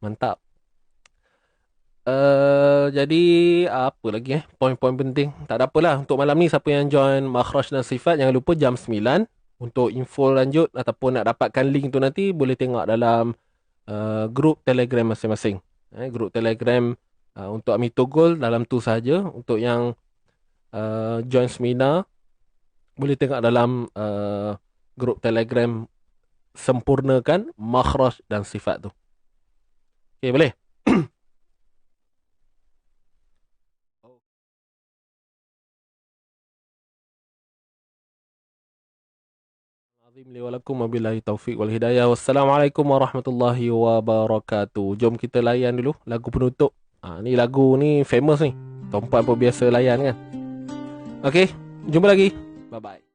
Mantap. Jadi apa lagi poin-poin penting. Tak ada apalah. Untuk malam ni siapa yang join Makhraj dan Sifat, jangan lupa jam 9. Untuk info lanjut ataupun nak dapatkan link tu nanti, boleh tengok dalam grup Telegram masing-masing. Grup Telegram untuk Ami Togol dalam tu saja. Untuk yang join seminar, boleh tengok dalam grup Telegram Sempurnakan Makhraj dan Sifat tu. Okay, boleh? Azim li walakum wabillahi taufiq wal hidayah. Wassalamualaikum warahmatullahi wabarakatuh. Jom kita layan dulu lagu penutup. Ni lagu ni famous ni. Tempat pun biasa layan kan. Okey, jumpa lagi. Bye bye.